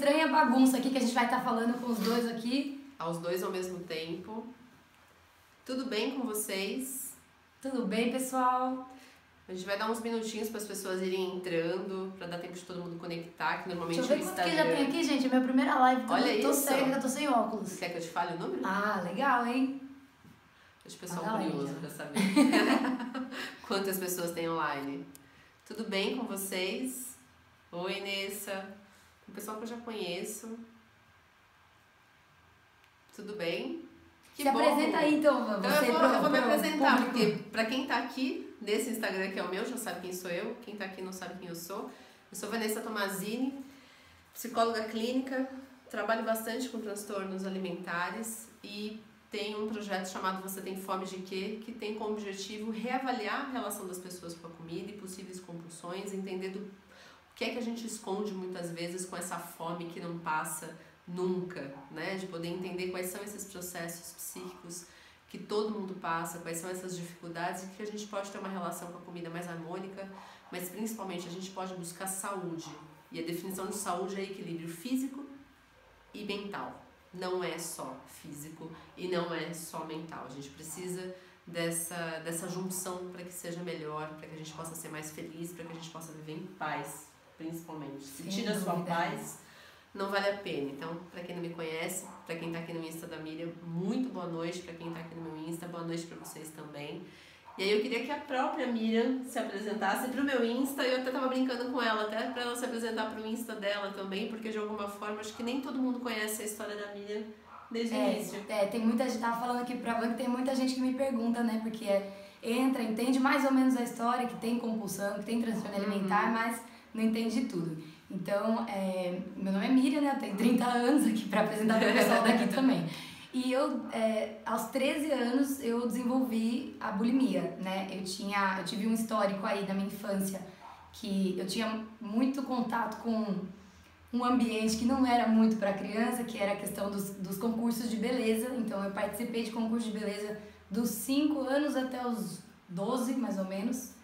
estranha bagunça aqui que a gente vai estar falando com os dois aqui. Aos dois ao mesmo tempo. Tudo bem com vocês? Tudo bem, pessoal? A gente vai dar uns minutinhos para as pessoas irem entrando, para dar tempo de todo mundo conectar, que normalmente Deixa eu ver quanto que já tem aqui, gente. É minha primeira live, então Olha eu tô isso. cega, eu tô sem óculos. Quer que eu te fale o número? Ah, legal, hein? Deixa o pessoal Manda lá, curioso então. para saber quantas pessoas tem online. Tudo bem com vocês? Oi, Nessa. O pessoal que eu já conheço. Tudo bem? Que Se bom. apresenta aí, então. Então eu vou me apresentar, porque pra quem tá aqui, nesse Instagram que é o meu, já sabe quem sou eu. Quem tá aqui não sabe quem eu sou. Eu sou Vanessa Tomazini, psicóloga clínica, trabalho bastante com transtornos alimentares e tenho um projeto chamado Você Tem Fome de Quê? Que tem como objetivo reavaliar a relação das pessoas com a comida e possíveis compulsões, entender o que é que a gente esconde muitas vezes com essa fome que não passa nunca, né? De poder entender quais são esses processos psíquicos que todo mundo passa, quais são essas dificuldades e que a gente pode ter uma relação com a comida mais harmônica, mas principalmente a gente pode buscar saúde. E a definição de saúde é equilíbrio físico e mental. Não é só físico e não é só mental. A gente precisa dessa junção para que seja melhor, para que a gente possa ser mais feliz, para que a gente possa viver em paz, principalmente. Se tira a sua paz, não vale a pena. Então, para quem não me conhece, para quem tá aqui no Insta da Miriam, muito boa noite. Para quem tá aqui no meu Insta, boa noite para vocês também. E aí eu queria que a própria Miriam se apresentasse pro meu Insta. Eu até tava brincando com ela, até para ela se apresentar pro Insta dela também, porque de alguma forma acho que nem todo mundo conhece a história da Miriam desde o início. Tem muita gente, tava falando aqui pra Van que tem muita gente que me pergunta, né? Porque entra, entende mais ou menos a história, que tem compulsão, que tem transtorno alimentar, mas não entende tudo. Então, meu nome é Miriam, né? Eu tenho 30 anos aqui pra apresentar pro pessoal daqui também. E eu, aos 13 anos, eu desenvolvi a bulimia, né? Eu tive um histórico aí na minha infância que eu tinha muito contato com um ambiente que não era muito para criança, que era a questão dos concursos de beleza. Então, eu participei de concursos de beleza dos 5 anos até os 12, mais ou menos.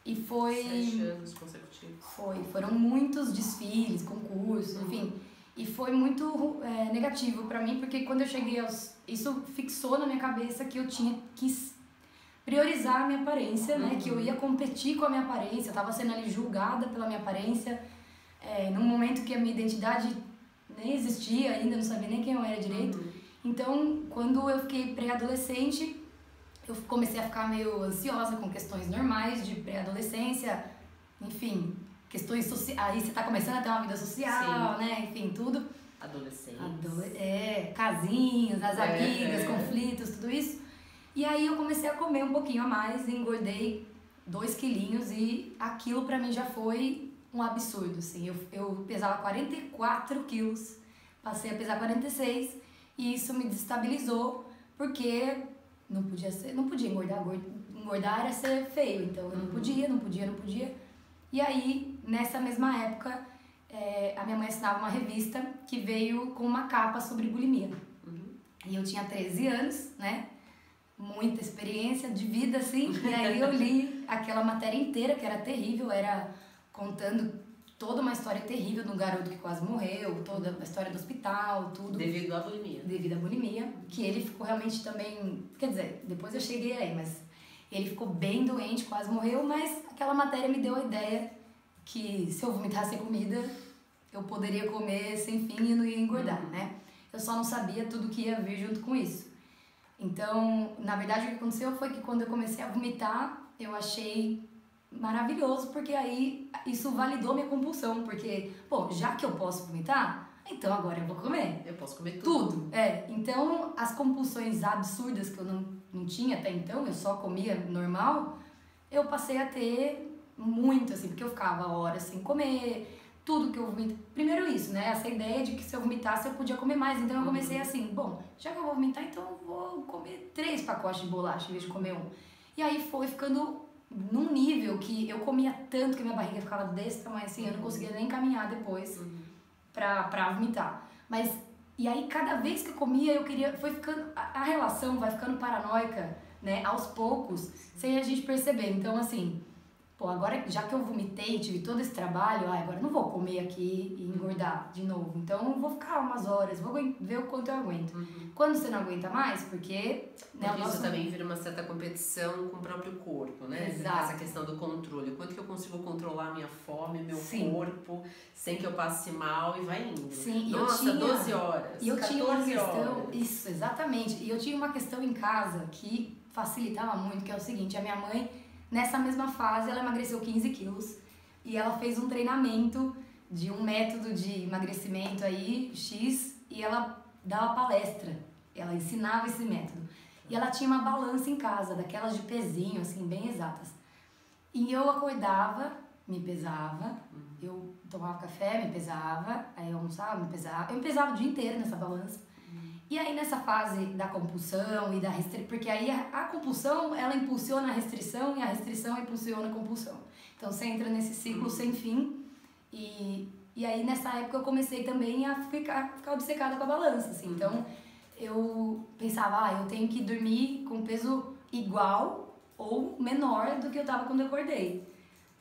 E foi... 7 anos consecutivos. Foram muitos desfiles, concursos, enfim. E foi muito negativo pra mim, porque quando eu cheguei isso fixou na minha cabeça que eu tinha que priorizar a minha aparência, né? Que eu ia competir com a minha aparência, eu tava sendo ali julgada pela minha aparência, num momento que a minha identidade nem existia ainda, não sabia nem quem eu era direito. Então, quando eu fiquei pré-adolescente, eu comecei a ficar meio ansiosa com questões normais de pré-adolescência, enfim, questões sociais. Aí você tá começando a ter uma vida social, Sim. né? Enfim, tudo. Adolescentes. Casinhos, as amigas, conflitos, tudo isso. E aí eu comecei a comer um pouquinho a mais, engordei 2 quilinhos e aquilo pra mim já foi um absurdo, assim. Eu pesava 44 quilos, passei a pesar 46 e isso me desestabilizou porque não podia engordar. Engordar era ser feio, então eu não podia. E aí, nessa mesma época, a minha mãe assinava uma revista que veio com uma capa sobre bulimia. E eu tinha 13 anos, né? Muita experiência de vida, assim. E aí eu li aquela matéria inteira, que era terrível, era contando toda uma história terrível de um garoto que quase morreu, toda a história do hospital, tudo. Devido à bulimia. Devido à bulimia, que ele ficou realmente também... Quer dizer, depois eu cheguei aí, mas... Ele ficou bem doente, quase morreu, mas aquela matéria me deu a ideia que se eu vomitasse comida, eu poderia comer sem fim e não ia engordar, né? Eu só não sabia tudo que ia vir junto com isso. Então, na verdade, o que aconteceu foi que quando eu comecei a vomitar, eu achei maravilhoso, porque aí isso validou minha compulsão, porque, pô, já que eu posso vomitar, então agora eu vou comer. Eu posso comer Tudo. Então, as compulsões absurdas que eu não tinha até então, eu só comia normal, eu passei a ter muito, assim, porque eu ficava horas sem comer, tudo que eu vomito. Primeiro isso, né? Essa ideia de que se eu vomitasse eu podia comer mais. Então eu comecei assim, bom, já que eu vou vomitar, então eu vou comer 3 pacotes de bolacha em vez de comer 1. E aí foi ficando num nível que eu comia tanto que minha barriga ficava desse tamanho assim, eu não conseguia nem caminhar depois pra vomitar. Mas, e aí cada vez que eu comia, eu queria, foi ficando, a relação vai ficando paranoica, né? Aos poucos, sem a gente perceber. Então assim, pô, agora já que eu vomitei, tive todo esse trabalho, agora eu não vou comer aqui e engordar de novo. Então eu vou ficar umas horas, vou ver o quanto eu aguento. Quando você não aguenta mais, porque... Né, porque isso também vira uma certa competição com o próprio corpo, né? Exato. Essa questão do controle. Quanto que eu consigo controlar a minha fome, meu corpo, sem que eu passe mal e vai indo. Sim, nossa, 12 horas, e eu tinha uma questão, horas. Isso, exatamente. E eu tinha uma questão em casa que facilitava muito, que é o seguinte, a minha mãe, nessa mesma fase, ela emagreceu 15 quilos e ela fez um treinamento de um método de emagrecimento aí, X, e ela dava palestra, ela ensinava esse método. E ela tinha uma balança em casa, daquelas de pezinho, assim, bem exatas. E eu acordava, me pesava, eu tomava café, me pesava, aí eu almoçava, me pesava. Eu me pesava o dia inteiro nessa balança. E aí nessa fase da compulsão e da restrição, porque aí a compulsão, ela impulsiona a restrição e a restrição impulsiona a compulsão. Então você entra nesse ciclo sem fim e aí nessa época eu comecei também a ficar obcecada com a balança, assim. Então eu pensava, eu tenho que dormir com peso igual ou menor do que eu tava quando eu acordei.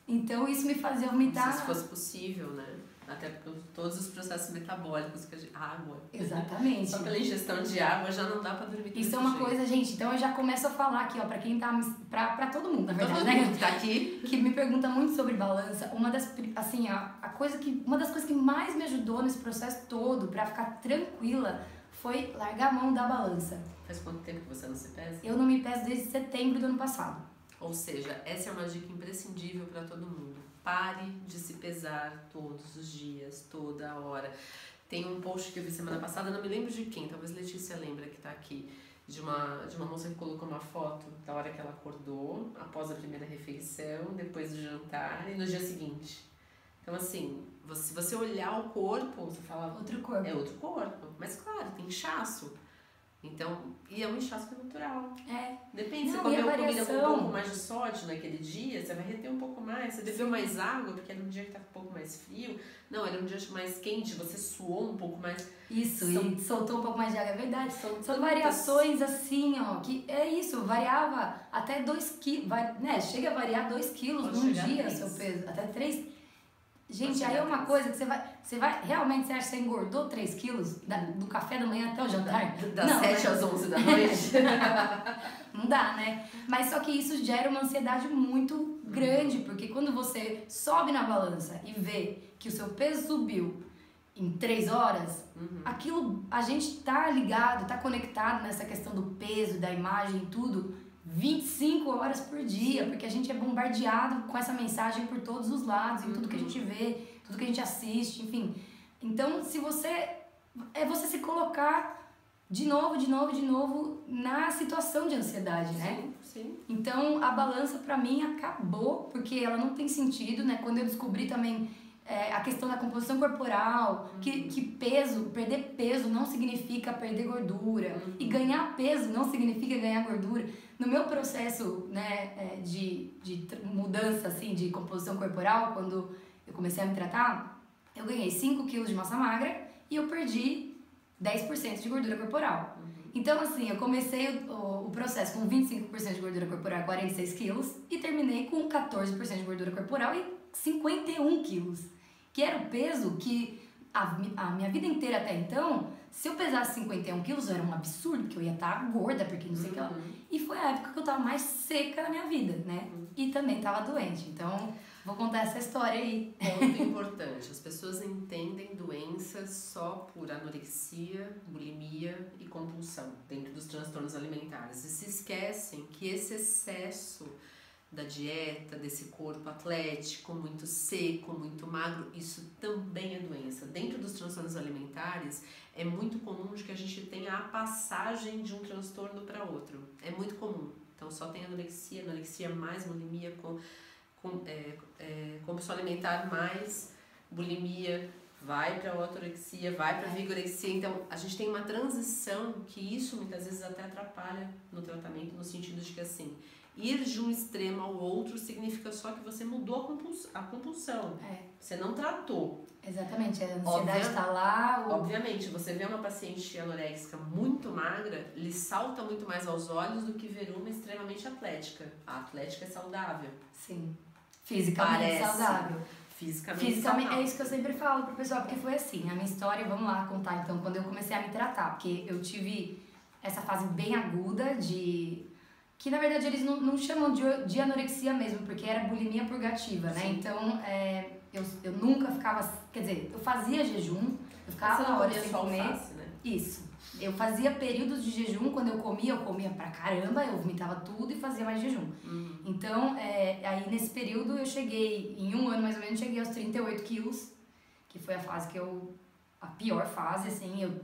Então isso me fazia vomitar. Se fosse possível, né? Até porque todos os processos metabólicos que a gente... Água. Exatamente. Só pela ingestão de água já não dá pra dormir. Isso é uma coisa, gente, então eu já começo a falar aqui, ó, pra quem tá... Pra todo mundo, na verdade, né? Que tá aqui. Que me pergunta muito sobre balança. Uma das, assim, uma das coisas que mais me ajudou nesse processo todo, pra ficar tranquila, foi largar a mão da balança. Faz quanto tempo que você não se pesa? Eu não me peso desde setembro do ano passado. Ou seja, essa é uma dica imprescindível pra todo mundo. Pare de se pesar todos os dias, toda hora. Tem um post que eu vi semana passada, não me lembro de quem, talvez Letícia lembra que tá aqui, de uma moça que colocou uma foto da hora que ela acordou, após a primeira refeição, depois do jantar e no dia seguinte. Então assim, se você olhar o corpo, você fala... Outro corpo. É outro corpo, mas claro, tem inchaço. Então, e é um inchaço natural. Depende, se você comeu comida com um pouco mais de sódio naquele dia, você vai reter um pouco mais. Você bebeu mais água, porque era um dia que tá um pouco mais frio. Não, era um dia mais quente, você suou um pouco mais. Isso, e soltou um pouco mais de água, é verdade. São variações assim, ó, que é isso, variava até 2 quilos, né? Chega a variar 2 quilos num dia, seu peso, até 3. Gente, aí é uma coisa que você vai realmente, você acha que você engordou 3 quilos do café da manhã até o jantar? Das 7 às 11 da noite. Não dá, né? Mas só que isso gera uma ansiedade muito grande, porque quando você sobe na balança e vê que o seu peso subiu em 3 horas, aquilo, a gente tá ligado, tá conectado nessa questão do peso, da imagem, tudo, 25 horas por dia, porque a gente é bombardeado com essa mensagem por todos os lados, em tudo que a gente vê, tudo que a gente assiste, enfim. Então, se você... É você se colocar de novo na situação de ansiedade, né? Sim. Então, a balança pra mim acabou, porque ela não tem sentido, né? Quando eu descobri também a questão da composição corporal, que perder peso não significa perder gordura, e ganhar peso não significa ganhar gordura. No meu processo, né, de mudança, assim, de composição corporal, quando eu comecei a me tratar, eu ganhei 5 quilos de massa magra e eu perdi 10% de gordura corporal. Então, assim, eu comecei o processo com 25% de gordura corporal, 46 quilos, e terminei com 14% de gordura corporal e 51 quilos, que era o peso que a minha vida inteira até então, se eu pesasse 51 quilos, era um absurdo, porque eu ia estar gorda, porque não sei o que lá. E foi a época que eu tava mais seca na minha vida, né? E também tava doente, então vou contar essa história aí. Ponto importante, as pessoas entendem doenças só por anorexia, bulimia e compulsão dentro dos transtornos alimentares e se esquecem que esse excesso da dieta, desse corpo atlético, muito seco, muito magro, isso também é doença. Dentro dos transtornos alimentares, é muito comum de que a gente tenha a passagem de um transtorno para outro. É muito comum. Então, só tem anorexia mais bulimia, compulsão alimentar mais bulimia, vai para ortorexia, vai para vigorexia. Então, a gente tem uma transição que isso muitas vezes até atrapalha no tratamento, no sentido de que, assim, ir de um extremo ao outro significa só que você mudou a compulsão. Você não tratou. Exatamente, a ansiedade está lá. Obviamente, você vê uma paciente anoréxica muito magra, lhe salta muito mais aos olhos do que ver uma extremamente atlética. A atlética é saudável. Sim. Fisicamente saudável. Fisicamente é isso que eu sempre falo pro pessoal, porque foi assim, a minha história, vamos lá contar então, quando eu comecei a me tratar, porque eu tive essa fase bem aguda que na verdade eles não chamam de anorexia mesmo, porque era bulimia purgativa, né? Sim. Então, eu nunca ficava, quer dizer, eu fazia jejum, eu ficava horas sem comer. Alface, né? Isso. Eu fazia períodos de jejum, quando eu comia pra caramba, eu vomitava tudo e fazia mais jejum. Então, aí nesse período eu cheguei, em um ano mais ou menos, cheguei aos 38 quilos, que foi a fase a pior fase, assim,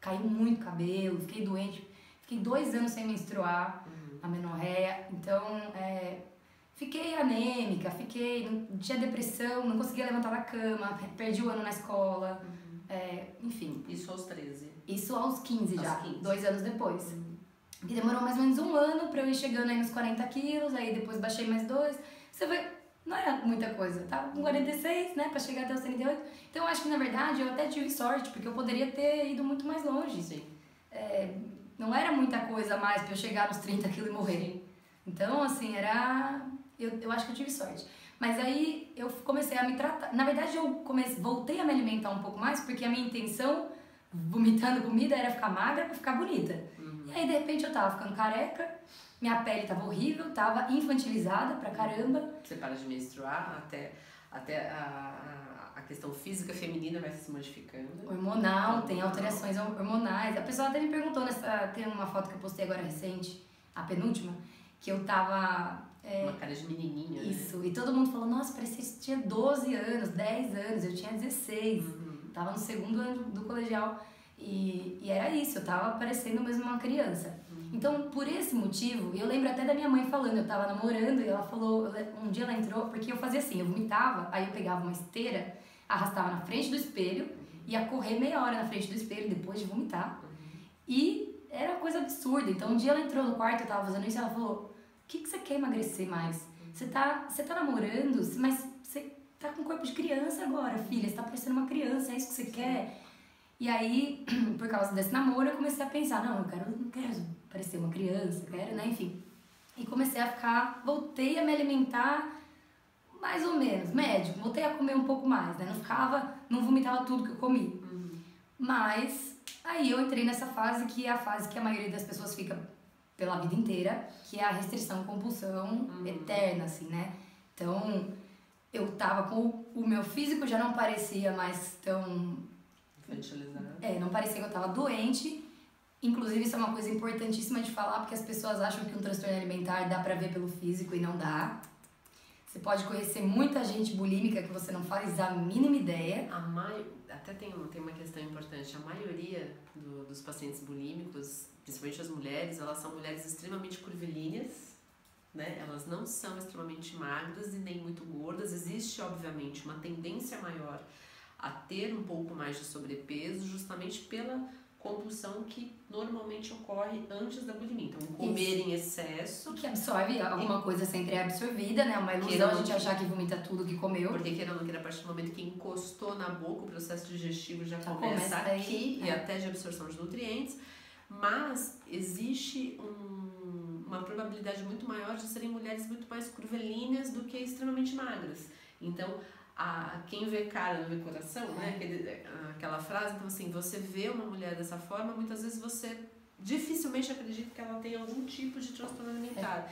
caiu muito cabelo, fiquei doente, fiquei 2 anos sem menstruar, amenorreia, então, fiquei anêmica, tinha depressão, não conseguia levantar da cama, perdi o ano na escola, enfim. Isso aos 13? Isso aos 15 já, 15. 2 anos depois. Que demorou mais ou menos um ano pra eu ir chegando aí nos 40 quilos, aí depois baixei mais 2. Você vê, não era muita coisa, tava com 46, né, pra chegar até os 38. Então eu acho que na verdade eu até tive sorte, porque eu poderia ter ido muito mais longe. Sim. Não era muita coisa a mais pra eu chegar nos 30 quilos e morrer. Sim. Então, assim, eu acho que eu tive sorte. Mas aí eu comecei a me tratar. Na verdade, voltei a me alimentar um pouco mais, porque a minha intenção, vomitando comida, era ficar magra pra ficar bonita. E aí, de repente, eu tava ficando careca, minha pele tava horrível, tava infantilizada pra caramba. Você para de menstruar, até a questão física feminina vai se modificando. Hormonal, tem alterações hormonais. A pessoa até me perguntou, tem uma foto que eu postei agora recente, a penúltima, que eu tava... Uma cara de menininha, isso, né? E todo mundo falou, nossa, parecia que tinha 12 anos, 10 anos, eu tinha 16. Tava no 2º ano do colegial. E era isso, eu tava parecendo mesmo uma criança. Então, por esse motivo, eu lembro até da minha mãe falando, eu tava namorando e ela falou, um dia ela entrou, porque eu fazia assim, eu vomitava, aí eu pegava uma esteira, arrastava na frente do espelho, ia correr meia hora na frente do espelho depois de vomitar. E era uma coisa absurda. Então, um dia ela entrou no quarto, eu tava fazendo isso, e ela falou, o que você quer emagrecer mais? Você tá namorando, mas você tá com corpo de criança agora, filha, você tá parecendo uma criança, é isso que você quer? E aí, por causa desse namoro, eu comecei a pensar, não quero parecer uma criança, né, enfim. E comecei voltei a me alimentar mais ou menos, médio, voltei a comer um pouco mais, né, não vomitava tudo que eu comi. Mas, aí eu entrei nessa fase que é a fase que a maioria das pessoas fica pela vida inteira, que é a restrição compulsão eterna, assim, né. Então, eu tava o meu físico já não parecia mais tão... não parecia que eu tava doente. Inclusive, isso é uma coisa importantíssima de falar, porque as pessoas acham que um transtorno alimentar dá pra ver pelo físico e não dá. Você pode conhecer muita gente bulímica que você não faz a mínima ideia. Até tem uma questão importante. A maioria dos pacientes bulímicos, principalmente as mulheres, elas são mulheres extremamente curvilíneas, né? Elas não são extremamente magras e nem muito gordas. Existe, obviamente, uma tendência maior a ter um pouco mais de sobrepeso, justamente pela compulsão que normalmente ocorre antes da bulimia. Então, comer em excesso... Que absorve, alguma coisa sempre é absorvida, né? Uma ilusão a gente achar que vomita tudo que comeu. Porque, queira ou não queira, a partir do momento que encostou na boca, o processo digestivo já começa aqui, e até de absorção de nutrientes. Mas existe uma probabilidade muito maior de serem mulheres muito mais curvilíneas do que extremamente magras. Então, quem vê cara não vê coração, né? Aquela frase. Então, assim, você vê uma mulher dessa forma, muitas vezes você dificilmente acredita que ela tem algum tipo de transtorno alimentar.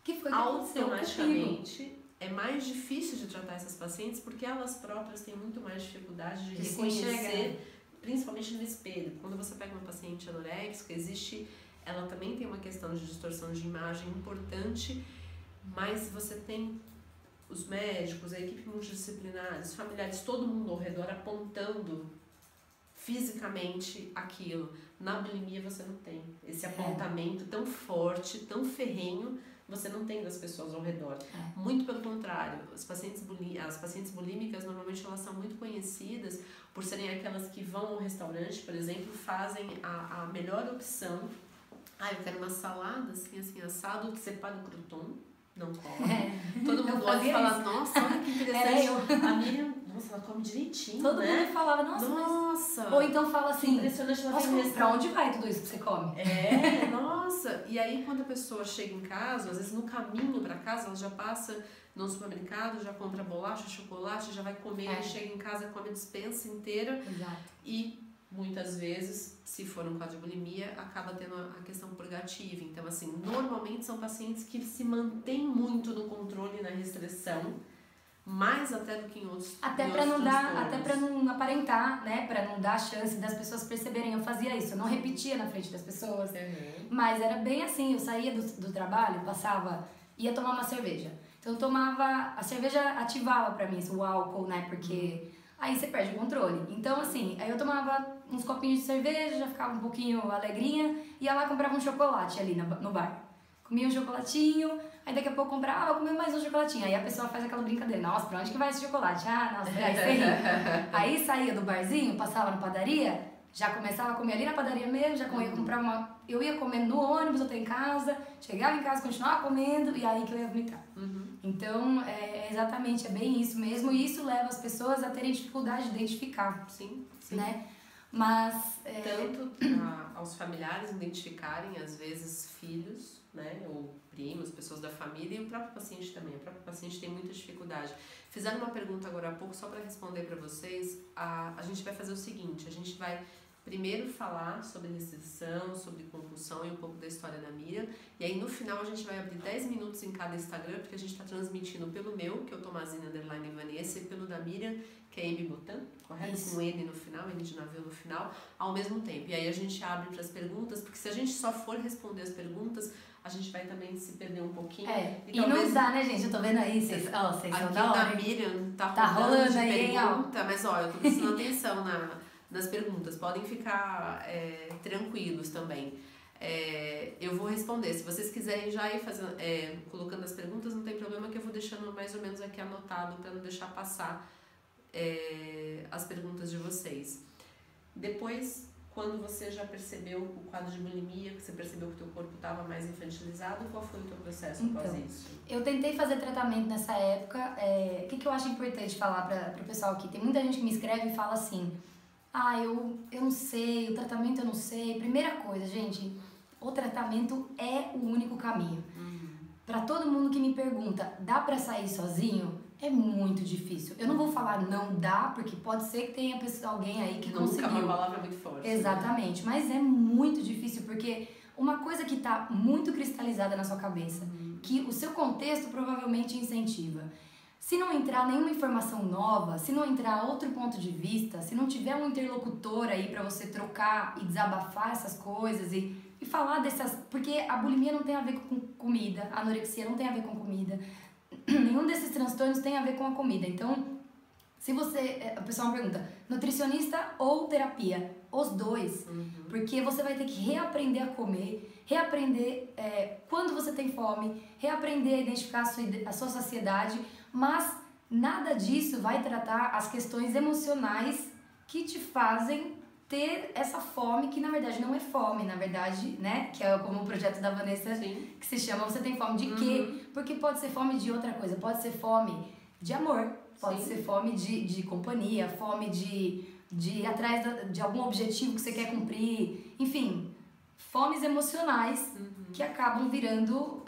Que foi automaticamente é mais difícil de tratar essas pacientes porque elas próprias têm muito mais dificuldade de reconhecer, principalmente no espelho. Quando você pega uma paciente anoréxica, ela também tem uma questão de distorção de imagem importante, mas você tem os médicos, a equipe multidisciplinar, os familiares, todo mundo ao redor apontando fisicamente aquilo. Na bulimia você não tem esse apontamento tão forte, tão ferrenho, você não tem das pessoas ao redor. Muito pelo contrário, as pacientes bulímicas normalmente elas são muito conhecidas por serem aquelas que vão ao restaurante, por exemplo, fazem a melhor opção. Eu quero uma salada assim assado, separa o crouton. Não come. Todo mundo olha e fala, nossa, olha que interessante. A Miriam, nossa, ela come direitinho, Todo mundo falava, nossa. Mas... Ou então fala assim, impressionante, ela pra onde vai tudo isso que você come? Nossa. E aí, quando a pessoa chega em casa, às vezes no caminho pra casa, ela já passa no supermercado, já compra bolacha, chocolate, já vai comer, chega em casa, come a dispensa inteira. Exato. E muitas vezes, se for um quadro de bulimia, acaba tendo a questão purgativa. Então, assim, normalmente são pacientes que se mantêm muito no controle e na restrição, mais até do que em outros até para não aparentar, né, para não dar chance das pessoas perceberem. Eu fazia isso, eu não repetia na frente das pessoas, mas era bem assim, eu saía do trabalho, ia tomar uma cerveja, então eu tomava, a cerveja ativava para mim o álcool, né, porque aí você perde o controle. Então assim, aí eu tomava uns copinhos de cerveja, já ficava um pouquinho alegrinha, ia lá comprava um chocolate ali no bar, comia um chocolatinho. Aí daqui a pouco comprava, vou comer mais um chocolatinho. Aí a pessoa faz aquela brincadeira, nossa, pra onde que vai esse chocolate? Ah, nossa, aí você ri. Aí saía do barzinho, passava na padaria, já começava a comer ali na padaria mesmo, já ia comprar eu ia comendo no ônibus até em casa, chegava em casa, continuava comendo, e aí que eu ia vomitar. Então, exatamente, é bem isso mesmo, e isso leva as pessoas a terem dificuldade de identificar. Sim. Né? Mas... Tanto aos familiares identificarem, às vezes, filhos, né, ou primos, pessoas da família, e o próprio paciente também. O próprio paciente tem muita dificuldade. Fizeram uma pergunta agora há pouco, só para responder para vocês. A gente vai fazer o seguinte, a gente vai primeiro falar sobre restrição, sobre compulsão e um pouco da história da Miriam, e aí no final a gente vai abrir 10 minutos em cada Instagram, porque a gente está transmitindo pelo meu, que é o Tomazina_Vanessa, e pelo da Miriam, que é M Botan, correto? Isso. Com N no final, N de navio no final, ao mesmo tempo. E aí a gente abre para as perguntas, porque se a gente só for responder as perguntas, a gente vai também se perder um pouquinho. E talvez... não dá, né, gente? Eu tô vendo aí, vocês são da hora. Aqui da Miriam tá rolando aí, pergunta, mas ó, eu tô prestando atenção nas perguntas. Podem ficar tranquilos também. Eu vou responder. Se vocês quiserem já ir fazendo, colocando as perguntas, não tem problema, que eu vou deixando mais ou menos aqui anotado para não deixar passar as perguntas de vocês. Depois, quando você já percebeu o quadro de bulimia, que você percebeu que o teu corpo estava mais infantilizado, qual foi o teu processo após isso? Eu tentei fazer tratamento nessa época. O que eu acho importante falar para o pessoal aqui? Tem muita gente que me escreve e fala assim, eu não sei, o tratamento eu não sei. Primeira coisa, gente, o tratamento é o único caminho. Para todo mundo que me pergunta, dá para sair sozinho? É muito difícil. Eu não vou falar não dá, porque pode ser que tenha alguém aí que conseguiu. Nunca, uma palavra muito forte. Exatamente, mas é muito difícil, porque uma coisa que está muito cristalizada na sua cabeça, que o seu contexto provavelmente incentiva. Se não entrar nenhuma informação nova, se não entrar outro ponto de vista, se não tiver um interlocutor aí para você trocar e desabafar essas coisas e falar dessas... Porque a bulimia não tem a ver com comida, a anorexia não tem a ver com comida, nenhum desses transtornos tem a ver com a comida. Então, se você... A pessoa me pergunta, nutricionista ou terapia? Os dois. Porque você vai ter que reaprender a comer, reaprender quando você tem fome, reaprender a identificar a sua saciedade, mas nada disso vai tratar as questões emocionais que te fazem ter essa fome, que na verdade não é fome, na verdade, né? Que é como o projeto da Vanessa, Sim. Que se chama Você Tem Fome de Quê? Porque pode ser fome de outra coisa, pode ser fome de amor, pode Sim. ser fome de companhia, fome de ir atrás de algum objetivo que você quer cumprir, enfim, fomes emocionais que acabam virando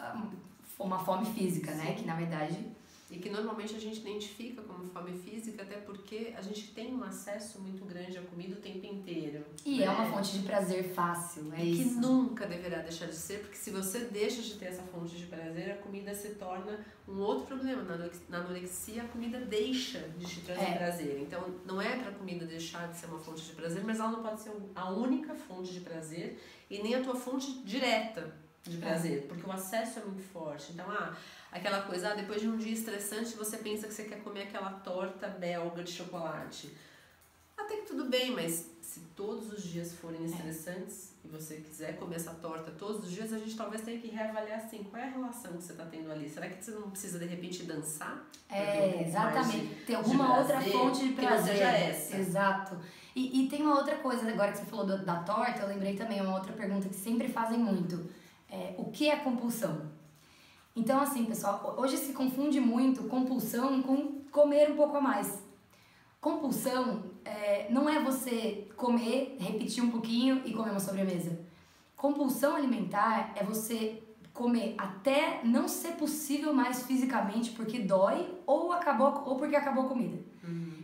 uma fome física, né? Que na verdade... E que normalmente a gente identifica como fome física, até porque a gente tem um acesso muito grande à comida o tempo inteiro. E né? É uma fonte de prazer fácil, é isso. Que nunca deverá deixar de ser, porque se você deixa de ter essa fonte de prazer, a comida se torna um outro problema. Na anorexia, a comida deixa de te trazer prazer. Então, não é para a comida deixar de ser uma fonte de prazer, mas ela não pode ser a única fonte de prazer e nem a tua fonte direta de prazer, porque o acesso é muito forte. Então, aquela coisa, depois de um dia estressante, você pensa que você quer comer aquela torta belga de chocolate. Até que tudo bem, mas se todos os dias forem estressantes e você quiser comer essa torta todos os dias, a gente talvez tenha que reavaliar assim, qual é a relação que você está tendo ali. Será que você não precisa de repente dançar? Exatamente. Tem alguma outra fonte de prazer. Que não seja essa. Exato. E tem uma outra coisa, agora que você falou da torta, eu lembrei também uma outra pergunta que sempre fazem muito. O que é compulsão? Então, assim, pessoal, hoje se confunde muito compulsão com comer um pouco a mais. Compulsão não é você comer, repetir um pouquinho e comer uma sobremesa. Compulsão alimentar é você comer até não ser possível mais fisicamente porque dói ou porque acabou a comida.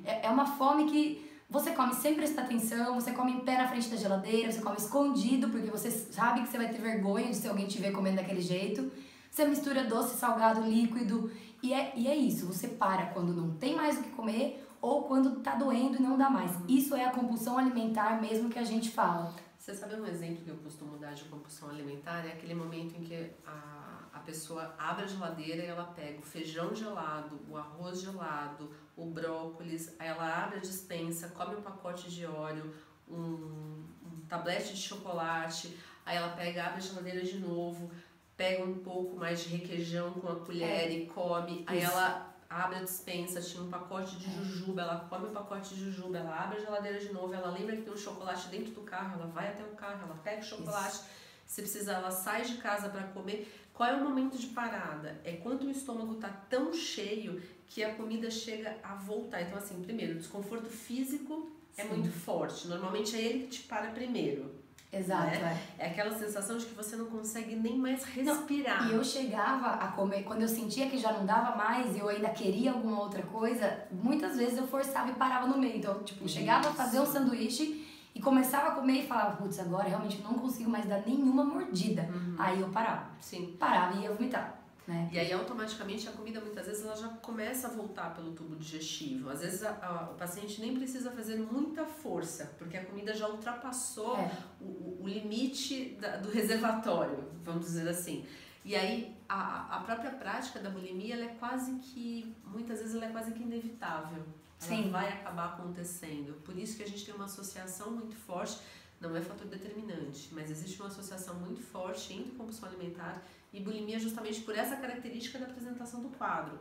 É uma fome que você come sem prestar atenção, você come em pé na frente da geladeira, você come escondido porque você sabe que você vai ter vergonha de se alguém te ver comendo daquele jeito. Você mistura doce, salgado, líquido e é isso. Você para quando não tem mais o que comer ou quando tá doendo e não dá mais. Isso é a compulsão alimentar mesmo que a gente fala. Você sabe um exemplo que eu costumo dar de compulsão alimentar? É aquele momento em que a pessoa abre a geladeira e ela pega o feijão gelado, o arroz gelado, o brócolis, aí ela abre a despensa, come um pacote de óleo, um tablete de chocolate, aí ela pega, abre a geladeira de novo, pega um pouco mais de requeijão com a colher e come, aí ela abre a despensa, tinha um pacote de jujuba, ela come o pacote de jujuba, ela abre a geladeira de novo, ela lembra que tem um chocolate dentro do carro, ela vai até o carro, ela pega o chocolate, se precisar ela sai de casa para comer. Qual é o momento de parada? É quando o estômago tá tão cheio que a comida chega a voltar. Então assim, primeiro, o desconforto físico é muito forte, normalmente é ele que te para primeiro. Exato, né? É aquela sensação de que você não consegue nem mais respirar. Não, e eu chegava a comer, quando eu sentia que já não dava mais e eu ainda queria alguma outra coisa, muitas vezes eu forçava e parava no meio. Então, tipo, chegava a fazer um sanduíche e começava a comer e falava, putz, agora realmente não consigo mais dar nenhuma mordida. Aí eu parava. Sim. Parava e ia vomitar. Né? E aí automaticamente a comida muitas vezes ela já começa a voltar pelo tubo digestivo. Às vezes o paciente nem precisa fazer muita força, porque a comida já ultrapassou o limite do reservatório, vamos dizer assim. E aí a própria prática da bulimia, ela é quase que, muitas vezes ela é quase que inevitável. Ela vai acabar acontecendo. Por isso que a gente tem uma associação muito forte, não é fator determinante, mas existe uma associação muito forte entre compulsão alimentar e bulimia justamente por essa característica da apresentação do quadro.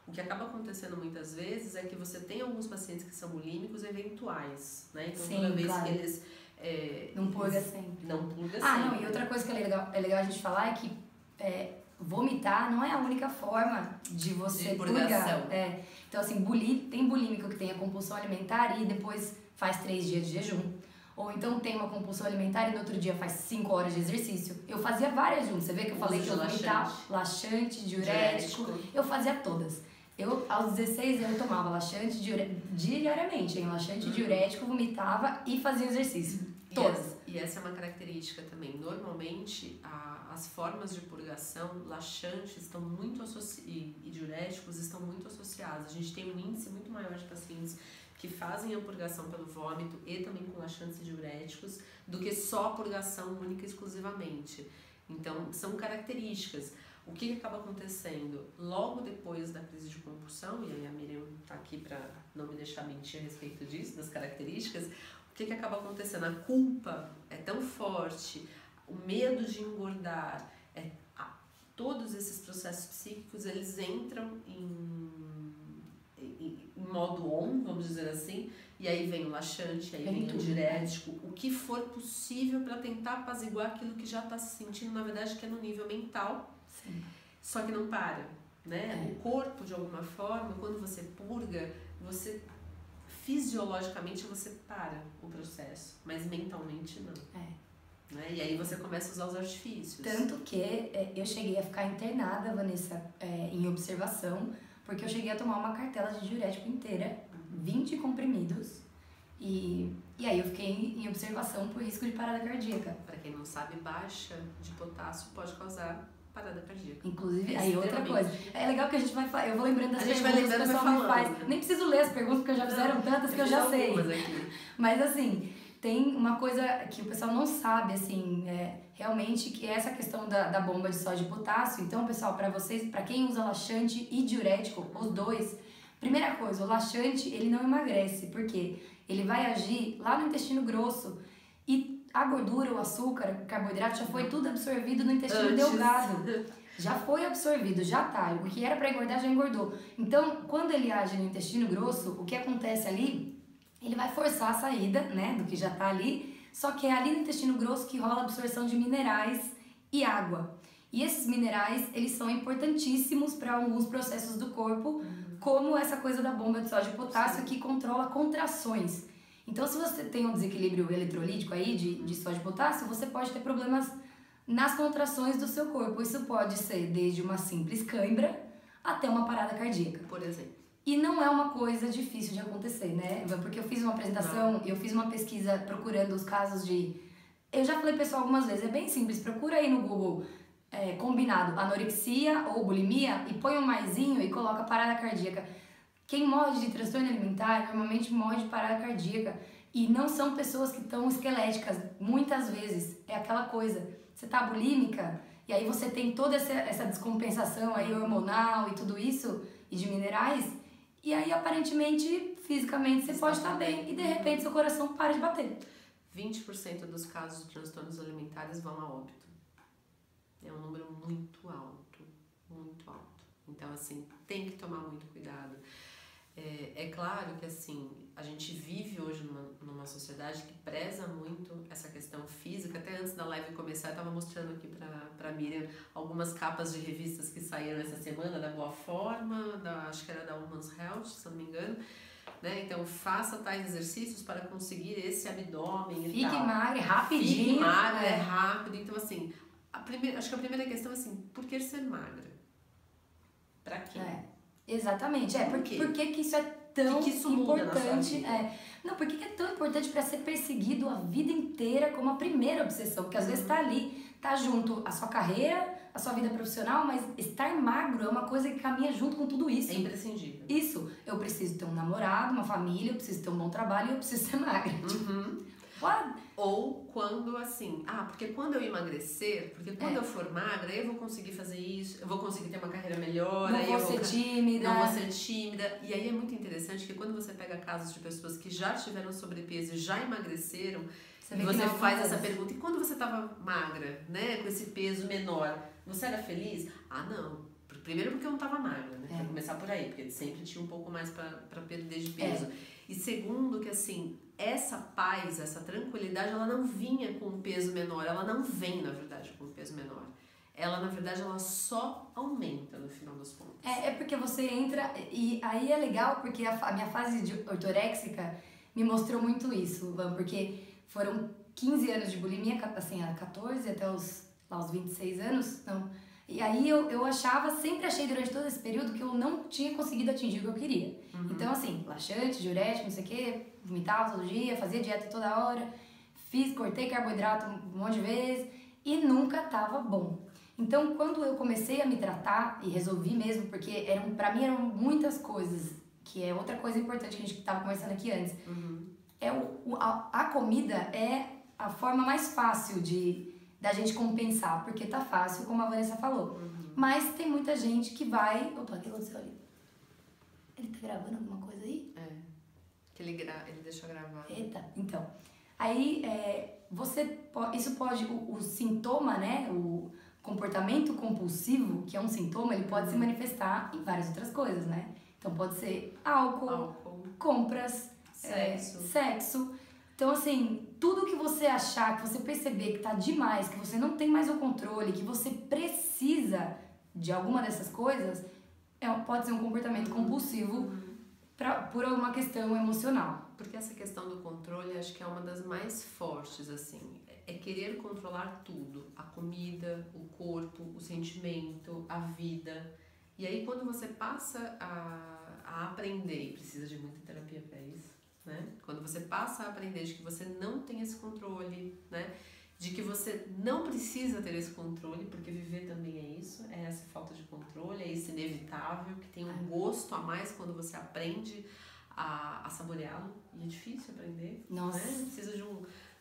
O que acaba acontecendo muitas vezes é que você tem alguns pacientes que são bulímicos eventuais, né? Então toda vez que eles... não purga sempre. Não purga sempre. Não, e outra coisa que é legal a gente falar é que vomitar não é a única forma de você purgar. Então assim, tem bulímico que tem a compulsão alimentar e depois faz 3 dias de jejum. Ou então tem uma compulsão alimentar e no outro dia faz 5 horas de exercício. Eu fazia várias juntas. Você vê que eu falei que eu vomitava laxante, diurético. Eu fazia todas. Aos 16 eu tomava laxante diariamente, hein? Laxante, diurético, vomitava e fazia exercício. Todas. E essa é uma característica também. Normalmente, as formas de purgação, laxantes estão muito e diuréticos estão muito associados. A gente tem um índice muito maior de pacientes que fazem a purgação pelo vômito e também com laxantes e diuréticos, do que só a purgação única e exclusivamente. Então, são características. O que acaba acontecendo? Logo depois da crise de compulsão, e aí a Miriam está aqui para não me deixar mentir a respeito disso, das características, o que acaba acontecendo? A culpa é tão forte, o medo de engordar, todos esses processos psíquicos, eles entram em modo on, vamos dizer assim, e aí vem o laxante, aí vem o diurético, o que for possível para tentar apaziguar aquilo que já está se sentindo, na verdade, que é no nível mental, só que não para, né? O corpo, de alguma forma, quando você purga, fisiologicamente você para o processo, mas mentalmente não. Né? E aí você começa a usar os artifícios. Tanto que eu cheguei a ficar internada, Vanessa, em observação, porque eu cheguei a tomar uma cartela de diurético inteira, 20 comprimidos, e aí eu fiquei em observação por risco de parada cardíaca. Para quem não sabe, baixa de potássio pode causar parada cardíaca. Inclusive, aí outra coisa. É legal que a gente eu vou lembrando das perguntas que o pessoal me faz. Nem preciso ler as perguntas, porque já fizeram tantas que eu já sei. Mas assim, tem uma coisa que o pessoal não sabe, assim, realmente, que é essa questão da bomba de sódio e potássio. Então, pessoal, para quem usa laxante e diurético, os dois, primeira coisa, o laxante, ele não emagrece, porque ele vai agir lá no intestino grosso e a gordura, o açúcar, o carboidrato já foi tudo absorvido no intestino delgado. Já foi absorvido, já tá. O que era para engordar já engordou. Então, quando ele age no intestino grosso, o que acontece ali, ele vai forçar a saída, né, do que já tá ali, só que é ali no intestino grosso que rola a absorção de minerais e água. E esses minerais, eles são importantíssimos para alguns processos do corpo, como essa coisa da bomba de sódio e potássio, que controla contrações. Então, se você tem um desequilíbrio eletrolítico aí de sódio e potássio, você pode ter problemas nas contrações do seu corpo. Isso pode ser desde uma simples cãibra até uma parada cardíaca. Por exemplo. E não é uma coisa difícil de acontecer, né? Porque eu fiz uma apresentação, eu fiz uma pesquisa procurando os casos de... Eu já falei pessoal algumas vezes, é bem simples, procura aí no Google combinado anorexia ou bulimia e põe um maisinho e coloca parada cardíaca. Quem morre de transtorno alimentar normalmente morre de parada cardíaca e não são pessoas que estão esqueléticas, muitas vezes. É aquela coisa, você tá bulímica e aí você tem toda essa descompensação aí hormonal e tudo isso, e de minerais, e aí aparentemente, fisicamente, você pode estar bem e de repente seu coração para de bater. 20% dos casos de transtornos alimentares vão a óbito. É um número muito alto, muito alto. Então, assim, tem que tomar muito cuidado. É claro que, assim, a gente vive hoje numa sociedade que preza muito essa questão física. Até antes da live começar, eu estava mostrando aqui pra Miriam algumas capas de revistas que saíram essa semana, da Boa Forma, acho que era da Women's Health, se não me engano. Né? Então, faça tais exercícios para conseguir esse abdômen e tal. Fique magra, rapidinho. Fique magra, é rápido. Então, assim, acho que a primeira questão é assim, por que ser magra? Pra quê? Exatamente. Por que isso é tão que isso importante? Não, por que é tão importante para ser perseguido a vida inteira como a primeira obsessão? Porque às vezes tá ali, tá junto a sua carreira, a sua vida profissional, mas estar magro é uma coisa que caminha junto com tudo isso. É imprescindível. Isso. Eu preciso ter um namorado, uma família, eu preciso ter um bom trabalho e eu preciso ser magra. Ou quando assim, porque quando eu emagrecer, porque quando eu for magra, eu vou conseguir fazer isso, eu vou conseguir ter uma carreira melhor, não vou ser tímida. Não vou ser tímida. E aí é muito interessante que quando você pega casos de pessoas que já tiveram sobrepeso e já emagreceram, você faz essa pergunta, e quando você estava magra, né, com esse peso menor, você era feliz? Não. Primeiro porque eu não estava magra, né? Pra começar por aí, porque sempre tinha um pouco mais para perder de peso. E segundo que assim, essa paz, essa tranquilidade, ela não vinha com um peso menor, ela não vem, na verdade, com um peso menor. Ela, na verdade, ela só aumenta no final dos contos. É porque você entra, e aí é legal porque a minha fase de ortoréxica me mostrou muito isso, porque foram 15 anos de bulimia, assim, a 14 até os 26 anos, não. E aí eu sempre achei durante todo esse período que eu não tinha conseguido atingir o que eu queria. Então, assim, laxante, diurético, não sei o quê, vomitava todo dia, fazia dieta toda hora, cortei carboidrato um monte de vezes e nunca tava bom. Então, quando eu comecei a me tratar e resolvi mesmo, porque pra mim eram muitas coisas, que é outra coisa importante que a gente tava conversando aqui antes. A comida é a forma mais fácil da gente compensar, porque tá fácil, como a Vanessa falou. Mas tem muita gente que vai... Opa, o que aconteceu ali? Ele tá gravando alguma coisa aí? Que ele deixou gravar. Eita, então. Aí, isso pode... O sintoma, né? O comportamento compulsivo, que é um sintoma, ele pode se manifestar em várias outras coisas, né? Então, pode ser álcool. Compras, sexo. Então, assim, tudo que você achar, que você perceber que tá demais, que você não tem mais o controle, que você precisa de alguma dessas coisas, pode ser um comportamento compulsivo por alguma questão emocional. Porque essa questão do controle, acho que é uma das mais fortes, assim. É querer controlar tudo. A comida, o corpo, o sentimento, a vida. E aí, quando você passa a aprender, e precisa de muita terapia para isso, né? Quando você passa a aprender de que você não tem esse controle, né? De que você não precisa ter esse controle, porque viver também é isso, é essa falta de controle, é isso inevitável, que tem um gosto a mais quando você aprende a saboreá-lo, e é difícil aprender. Nossa. Né? Precisa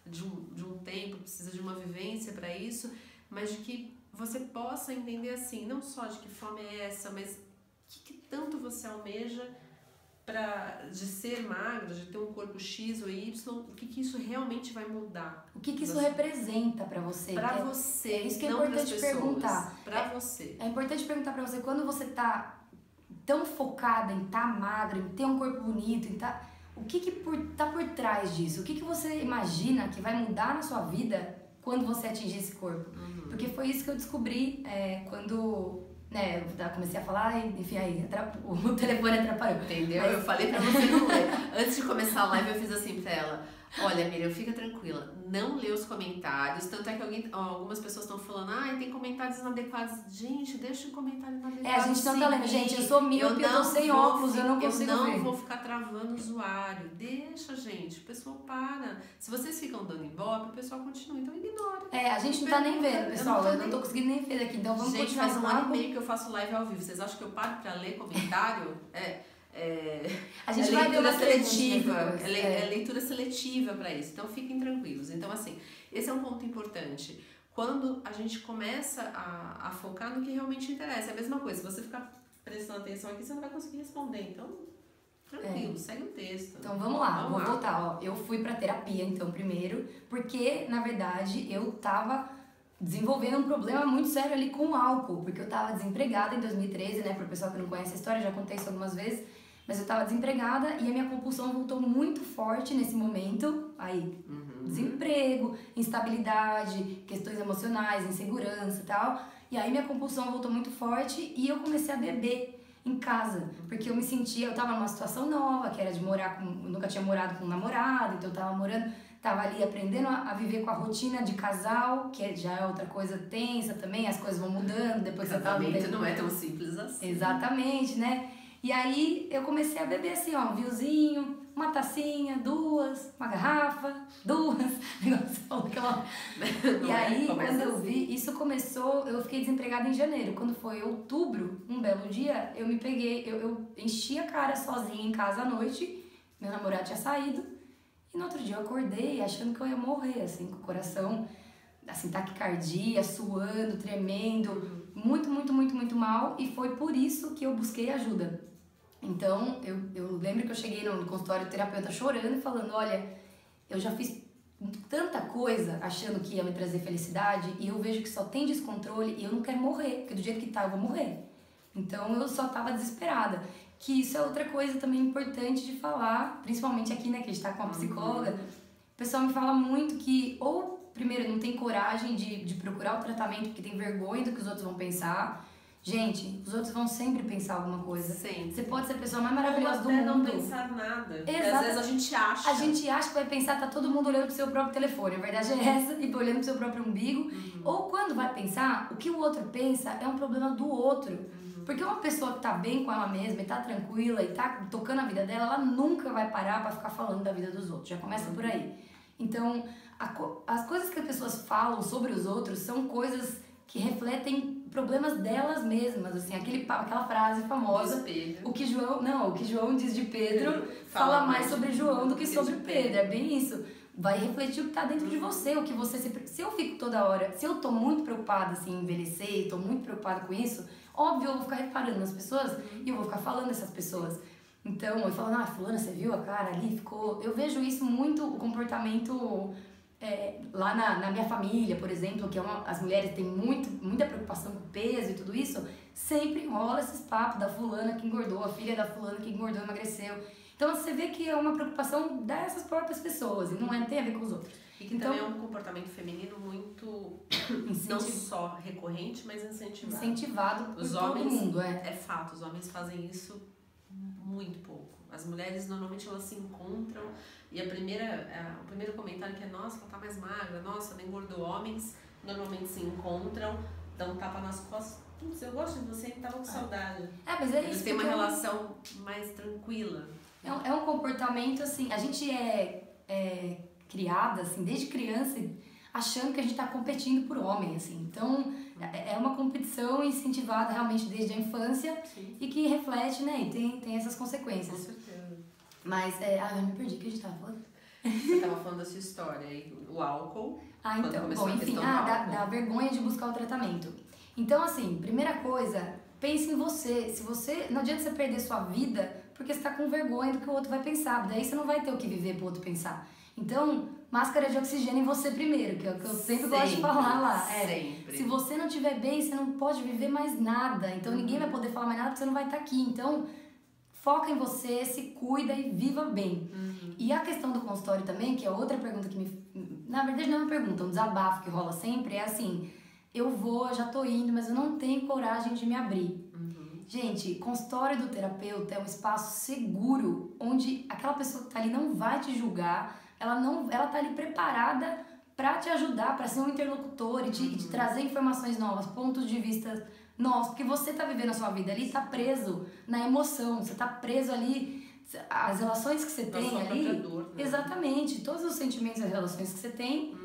de um tempo, precisa de uma vivência para isso, mas de que você possa entender assim, não só de que fome é essa, mas o que tanto você almeja de ser magro, de ter um corpo X ou Y, o que isso realmente vai mudar? O que isso representa pra você? Pra você, isso que é não importante perguntar. Pra você. É importante perguntar pra você, quando você tá tão focada em estar magra, em ter um corpo bonito, o que tá por trás disso? O que você imagina que vai mudar na sua vida quando você atingir esse corpo? Porque foi isso que eu descobri quando... Né, eu comecei a falar, enfim, aí o telefone atrapalhou. Entendeu? Eu falei pra você não ler. Antes de começar a live, eu fiz assim pra ela. Olha, Miriam, fica tranquila, não lê os comentários, tanto é que algumas pessoas estão falando, tem comentários inadequados. Gente, deixa o comentário inadequado. A gente não tá lendo, gente, eu sou míope, eu tô sem óculos, eu não consigo ver. Eu não vou ficar travando o usuário, deixa, gente, o pessoal para. Se vocês ficam dando ibope, o pessoal continua, então ignora. A gente não tá nem vendo, pessoal, eu não tô conseguindo nem ver aqui, então vamos continuar. Gente, faz 1 ano e meio que eu faço live ao vivo, vocês acham que eu paro pra ler comentário? A gente vai ver uma seletiva. É leitura seletiva para isso. Então fiquem tranquilos. Então, assim, esse é um ponto importante. Quando a gente começa a focar no que realmente interessa. É a mesma coisa. Se você ficar prestando atenção aqui, você não vai conseguir responder. Então, tranquilo, segue o texto. Então vamos lá, vou voltar. Eu fui pra terapia, então, primeiro, porque, na verdade, eu tava desenvolvendo um problema muito sério ali com o álcool, porque eu tava desempregada em 2013, né? Pro pessoal que não conhece a história, já contei isso algumas vezes. Mas eu tava desempregada e a minha compulsão voltou muito forte nesse momento. Aí, desemprego, instabilidade, questões emocionais, insegurança e tal. E aí minha compulsão voltou muito forte e eu comecei a beber em casa. Porque eu me sentia, eu tava numa situação nova, que era de morar com... Eu nunca tinha morado com um namorado, então eu tava ali aprendendo a viver com a rotina de casal, que já é outra coisa tensa também, as coisas vão mudando, depois você tá... não é tão simples assim. Exatamente, né? E aí eu comecei a beber assim, ó, um vinhozinho, uma tacinha, 2, uma garrafa, 2, E aí, quando eu vi, isso começou, eu fiquei desempregada em janeiro. Quando foi outubro, um belo dia, eu me peguei, eu enchi a cara sozinha em casa à noite, meu namorado tinha saído, e no outro dia eu acordei achando que eu ia morrer, assim, com o coração, assim, taquicardia, suando, tremendo, muito mal, e foi por isso que eu busquei ajuda. Então, eu lembro que eu cheguei no consultório do terapeuta chorando e falando, olha, eu já fiz tanta coisa achando que ia me trazer felicidade e eu vejo que só tem descontrole e eu não quero morrer, porque do jeito que tá eu vou morrer. Então, eu só tava desesperada. Que isso é outra coisa também importante de falar, principalmente aqui, né, que a gente tá com uma psicóloga. O pessoal me fala muito que, ou, primeiro, não tem coragem de procurar o tratamento porque tem vergonha do que os outros vão pensar. Gente, os outros vão sempre pensar alguma coisa. Sempre. Você pode ser a pessoa mais maravilhosa do mundo. Não pensar nada. Exato. Às vezes a gente acha. A gente acha que vai pensar, tá todo mundo olhando pro seu próprio telefone. A verdade é essa, e olhando pro seu próprio umbigo. Ou quando vai pensar, o que o outro pensa é um problema do outro. Porque uma pessoa que tá bem com ela mesma e tá tranquila e tá tocando a vida dela, ela nunca vai parar pra ficar falando da vida dos outros. Já começa por aí. Então, as coisas que as pessoas falam sobre os outros são coisas que refletem problemas delas mesmas, assim, aquela frase famosa, o que João diz de Pedro fala mais sobre João do que sobre Pedro, é bem isso, vai refletir o que tá dentro de você, o que você se eu fico toda hora, se eu tô muito preocupada assim, em envelhecer, tô muito preocupada com isso, óbvio, eu vou ficar reparando nas pessoas e eu vou ficar falando dessas pessoas. Então, eu falo, fulana, você viu a cara ali, ficou... Eu vejo isso muito, o comportamento... lá na minha família, por exemplo, que as mulheres têm muita preocupação com o peso e tudo isso, sempre rola esses papos da fulana que engordou, a filha da fulana que engordou, emagreceu. Então você vê que é uma preocupação dessas próprias pessoas e não tem a ver com os outros. E que também é um comportamento feminino muito, não só recorrente, mas incentivado. Incentivado por os todo homens, mundo, é fato, os homens fazem isso muito pouco. As mulheres, normalmente, elas se encontram e o primeiro comentário que é, nossa, ela tá mais magra, nossa, ela engordou. Homens, normalmente se encontram, dão um tapa nas costas. Putz, eu gosto de você e tava com saudade. Mas é isso. Eles têm uma relação mais tranquila. É um comportamento, assim, a gente é criada, assim, desde criança, achando que a gente tá competindo por homem, assim. Então, é uma competição incentivada realmente desde a infância. Sim. E que reflete, né, e tem essas consequências. Com certeza. Mas, eu me perdi, o que a gente tava falando? Você tava falando da sua história, o álcool. Então, bom, enfim, da vergonha de buscar o tratamento. Então, assim, primeira coisa, pense em você. Se você, não adianta você perder sua vida porque você tá com vergonha do que o outro vai pensar. Daí você não vai ter o que viver pro outro pensar. Então, máscara de oxigênio em você primeiro, que é o que eu sempre gosto de falar lá. Sempre. Se você não estiver bem, você não pode viver mais nada. Então, ninguém vai poder falar mais nada porque você não vai estar aqui. Então, foca em você, se cuida e viva bem. E a questão do consultório também, que é outra pergunta que na verdade não é uma pergunta, um desabafo que rola sempre, é assim, eu já tô indo, mas eu não tenho coragem de me abrir. Gente, consultório do terapeuta é um espaço seguro, onde aquela pessoa que tá ali não vai te julgar, ela tá ali preparada para te ajudar, para ser um interlocutor e te trazer informações novas, pontos de vista novos, porque você tá vivendo a sua vida ali, tá preso na emoção, você tá preso ali, as relações que você tem ali, dor, né? Exatamente, todos os sentimentos e as relações que você tem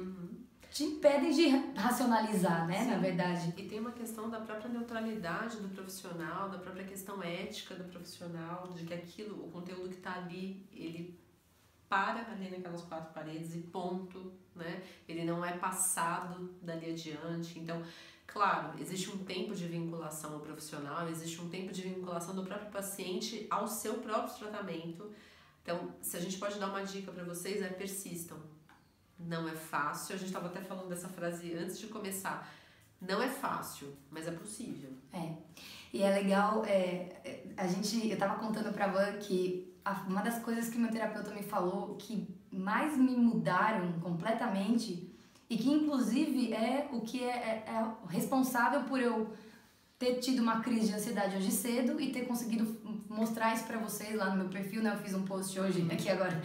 te impedem de racionalizar, né, na verdade. E tem uma questão da própria neutralidade do profissional, da própria questão ética do profissional, de que aquilo, o conteúdo que tá ali, ele para ali naquelas 4 paredes e ponto, né? Ele não é passado dali adiante. Então, claro, existe um tempo de vinculação ao profissional, existe um tempo de vinculação do próprio paciente ao seu próprio tratamento. Então, se a gente pode dar uma dica para vocês, persistam. Não é fácil, a gente estava até falando dessa frase antes de começar. Não é fácil, mas é possível. E é legal, eu tava contando pra Van que uma das coisas que meu terapeuta me falou que mais me mudaram completamente e que inclusive é o que é responsável por eu ter tido uma crise de ansiedade hoje cedo e ter conseguido mostrar isso pra vocês lá no meu perfil, né? Eu fiz um post hoje, aqui agora,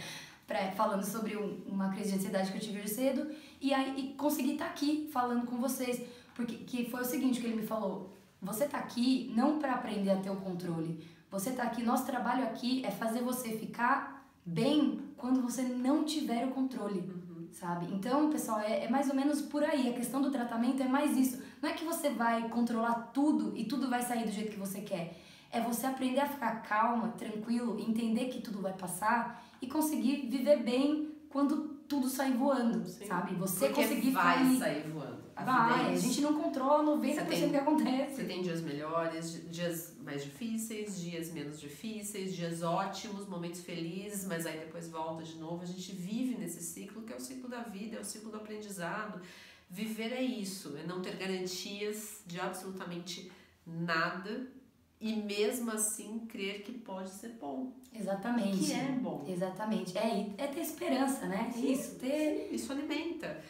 falando sobre uma crise de ansiedade que eu tive hoje cedo e consegui estar aqui falando com vocês, porque que foi o seguinte que ele me falou: você tá aqui não para aprender a ter o controle, você tá aqui, nosso trabalho aqui é fazer você ficar bem quando você não tiver o controle, sabe? Então, pessoal, é mais ou menos por aí, a questão do tratamento é mais isso, não é que você vai controlar tudo e tudo vai sair do jeito que você quer, é você aprender a ficar calma, tranquilo, entender que tudo vai passar e conseguir viver bem quando tudo sair voando, sabe? Você porque conseguir vai sair voando. A gente não controla 90% do que acontece. Você tem dias melhores, dias mais difíceis, dias menos difíceis, dias ótimos, momentos felizes, mas aí depois volta de novo. A gente vive nesse ciclo que é o ciclo da vida, é o ciclo do aprendizado. Viver é isso, é não ter garantias de absolutamente nada e mesmo assim crer que pode ser bom. Exatamente. Que é bom. Exatamente. É ter esperança, né? Sim, Isso alimenta.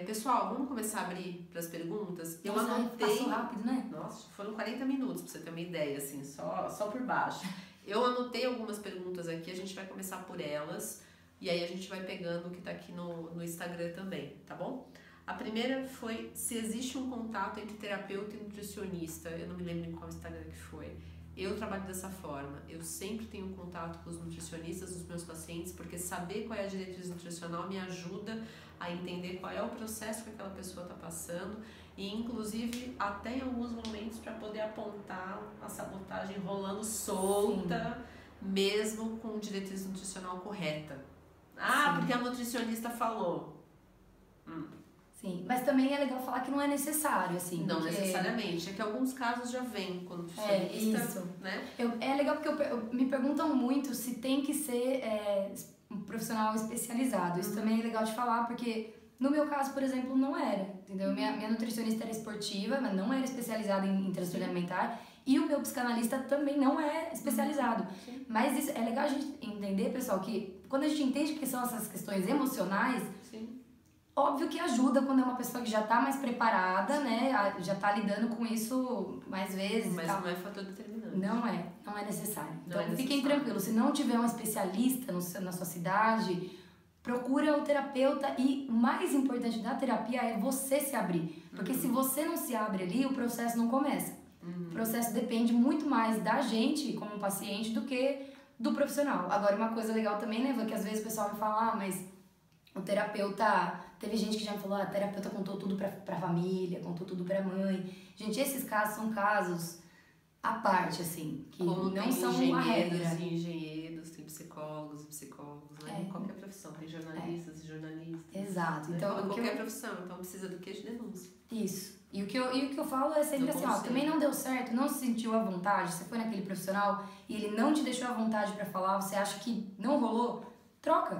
Pessoal, vamos começar a abrir para as perguntas? Eu Nossa, anotei. Passou rápido, né? Nossa, foram 40 minutos para você ter uma ideia, assim, só por baixo. Eu anotei algumas perguntas aqui, a gente vai começar por elas e aí a gente vai pegando o que tá aqui no Instagram também, tá bom? A primeira foi se existe um contato entre terapeuta e nutricionista. Eu não me lembro em qual Instagram que foi. Eu trabalho dessa forma. Eu sempre tenho contato com os nutricionistas dos meus pacientes, porque saber qual é a diretriz nutricional me ajuda a entender qual é o processo que aquela pessoa está passando e, inclusive, até em alguns momentos para poder apontar a sabotagem rolando solta, mesmo com diretriz nutricional correta. Porque a nutricionista falou. Sim, mas também é legal falar que não é necessário, assim. Não necessariamente, é que alguns casos já vêm com nutricionista, isso. Né? É legal porque me perguntam muito se tem que ser um profissional especializado. Isso também é legal de falar, porque no meu caso, por exemplo, não era, entendeu? Minha nutricionista era esportiva, mas não era especializada em transtorno alimentar. E o meu psicanalista também não é especializado. Mas isso, é legal a gente entender, pessoal, que quando a gente entende que são essas questões emocionais... Óbvio que ajuda quando é uma pessoa que já tá mais preparada, né? Já tá lidando com isso mais vezes. Mas e tal. não é fator determinante. Não é necessário. Então fiquem tranquilos. Se não tiver um especialista na sua cidade, procura o terapeuta. E o mais importante da terapia é você se abrir. Porque se você não se abre ali, o processo não começa. O processo depende muito mais da gente, como paciente, do que do profissional. Agora, uma coisa legal também, né, que às vezes o pessoal me fala, mas o terapeuta... Teve gente que já me falou, a terapeuta contou tudo pra família, contou tudo pra mãe. Gente, esses casos são casos à parte, assim, que como não são uma regra. Tem engenheiros, tem psicólogos, né? Em qualquer profissão, tem jornalistas e jornalistas. Exato. Né? Então, qualquer profissão, então precisa do que? De denúncia. Isso. E o que eu falo é sempre assim, também não deu certo, não se sentiu à vontade, você foi naquele profissional e ele não te deixou à vontade pra falar, você acha que não rolou, troca.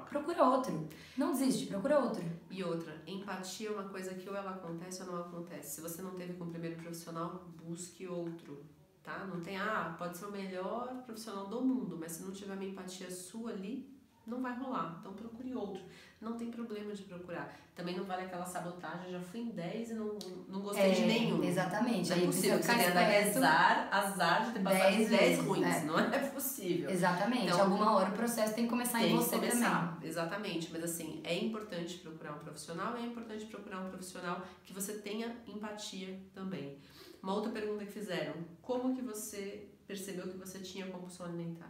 Procura outro. Não desiste, procura outro. E outra, empatia é uma coisa que ou ela acontece ou não acontece. Se você não teve com o primeiro profissional, busque outro, tá? Não tem, pode ser o melhor profissional do mundo, mas se não tiver uma empatia sua ali, não vai rolar. Então procure outro. não tem problema de procurar. Também não vale aquela sabotagem, já fui em 10 e não gostei de nenhum. Exatamente. Não é possível você analisar azar de ter passado 10 ruins, não é possível. Exatamente. Então, alguma hora o processo tem que começar em você também. Exatamente, mas assim, é importante procurar um profissional, é importante procurar um profissional que você tenha empatia também. Uma outra pergunta que fizeram, como que você percebeu que você tinha compulsão alimentar?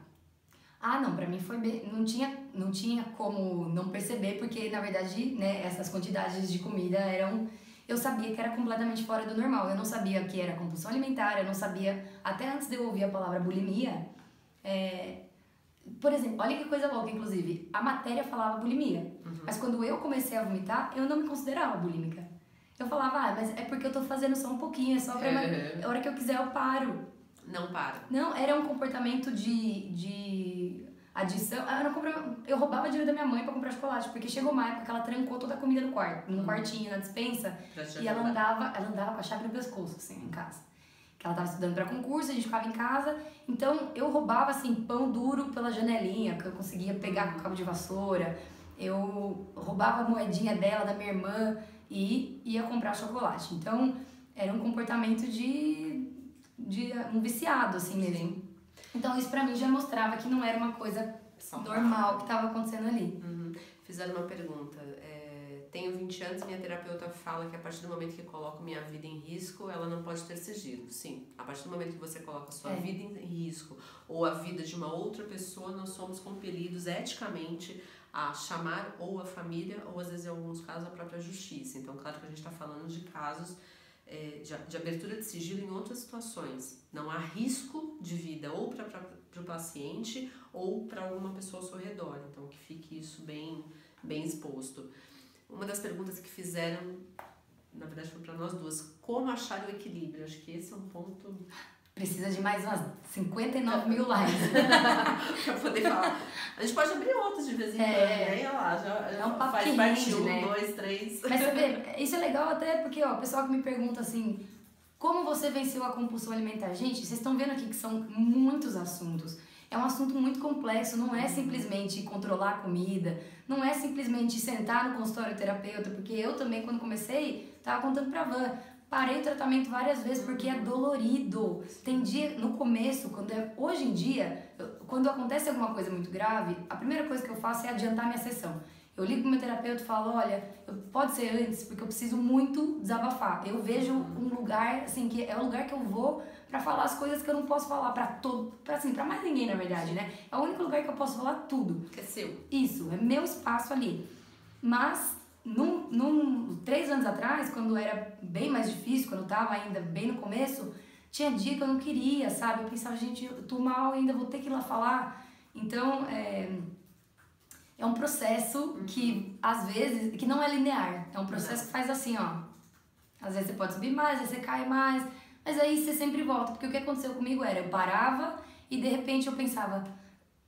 Ah, não, pra mim foi bem, não tinha como não perceber, porque na verdade, né, essas quantidades de comida eu sabia que era completamente fora do normal, eu não sabia que era compulsão alimentar, eu não sabia, até antes de eu ouvir a palavra bulimia, por exemplo, olha que coisa louca, inclusive, a matéria falava bulimia, mas quando eu comecei a vomitar, eu não me considerava bulímica. Eu falava, mas é porque eu tô fazendo só um pouquinho, é só pra a hora que eu quiser eu paro. Não para. Não, era um comportamento de adição. Eu roubava dinheiro da minha mãe pra comprar chocolate, porque chegou uma época que ela trancou toda a comida no quarto, num quartinho, na despensa, e ela andava com a chave no pescoço, assim, em casa. Que ela tava estudando pra concurso, a gente ficava em casa, então eu roubava, assim, pão duro pela janelinha, que eu conseguia pegar com cabo de vassoura, eu roubava a moedinha dela, da minha irmã, e ia comprar chocolate. Então, era um comportamento de um viciado, assim mesmo. Sim. Então isso pra mim já mostrava que não era uma coisa normal que estava acontecendo ali. Fizeram uma pergunta. Tenho 20 anos e minha terapeuta fala que a partir do momento que coloco minha vida em risco, ela não pode ter sigilo. Sim, a partir do momento que você coloca a sua vida em risco ou a vida de uma outra pessoa, nós somos compelidos eticamente a chamar ou a família ou às vezes em alguns casos a própria justiça. Então claro que a gente está falando de casos de abertura de sigilo em outras situações. Não há risco de vida ou para o paciente ou para alguma pessoa ao seu redor. Então, que fique isso bem exposto. Uma das perguntas que fizeram, na verdade foi para nós duas, como achar o equilíbrio? Acho que esse é um ponto... Precisa de mais umas 59 mil likes. Pra poder falar. A gente pode abrir outros de vez em quando, né? Olha lá, já um papo faz que parte rende, 1, 2, 3. Mas você vê, isso é legal até porque, ó, o pessoal que me pergunta assim, como você venceu a compulsão alimentar? Gente, vocês estão vendo aqui que são muitos assuntos. É um assunto muito complexo, não é simplesmente controlar a comida, não é simplesmente sentar no consultório terapeuta, porque eu também, quando comecei, tava contando pra Van, parei o tratamento várias vezes porque é dolorido. Tem dia, no começo, hoje em dia, quando acontece alguma coisa muito grave, a primeira coisa que eu faço é adiantar minha sessão. Eu ligo pro meu terapeuta e falo, olha, pode ser antes, porque eu preciso muito desabafar. Eu vejo um lugar, assim, que é o lugar que eu vou pra falar as coisas que eu não posso falar pra mais ninguém, na verdade, né? É o único lugar que eu posso falar tudo. Que é seu. Isso, é meu espaço ali. Mas, 3 anos atrás, quando era bem mais difícil, quando eu tava ainda bem no começo, tinha dia que eu não queria, sabe? Eu pensava, gente, eu tô mal, ainda vou ter que ir lá falar. Então, é um processo que, às vezes, que não é linear. É um processo que faz assim, ó. Às vezes você pode subir mais, às vezes você cai mais, mas aí você sempre volta. Porque o que aconteceu comigo era, eu parava e de repente eu pensava,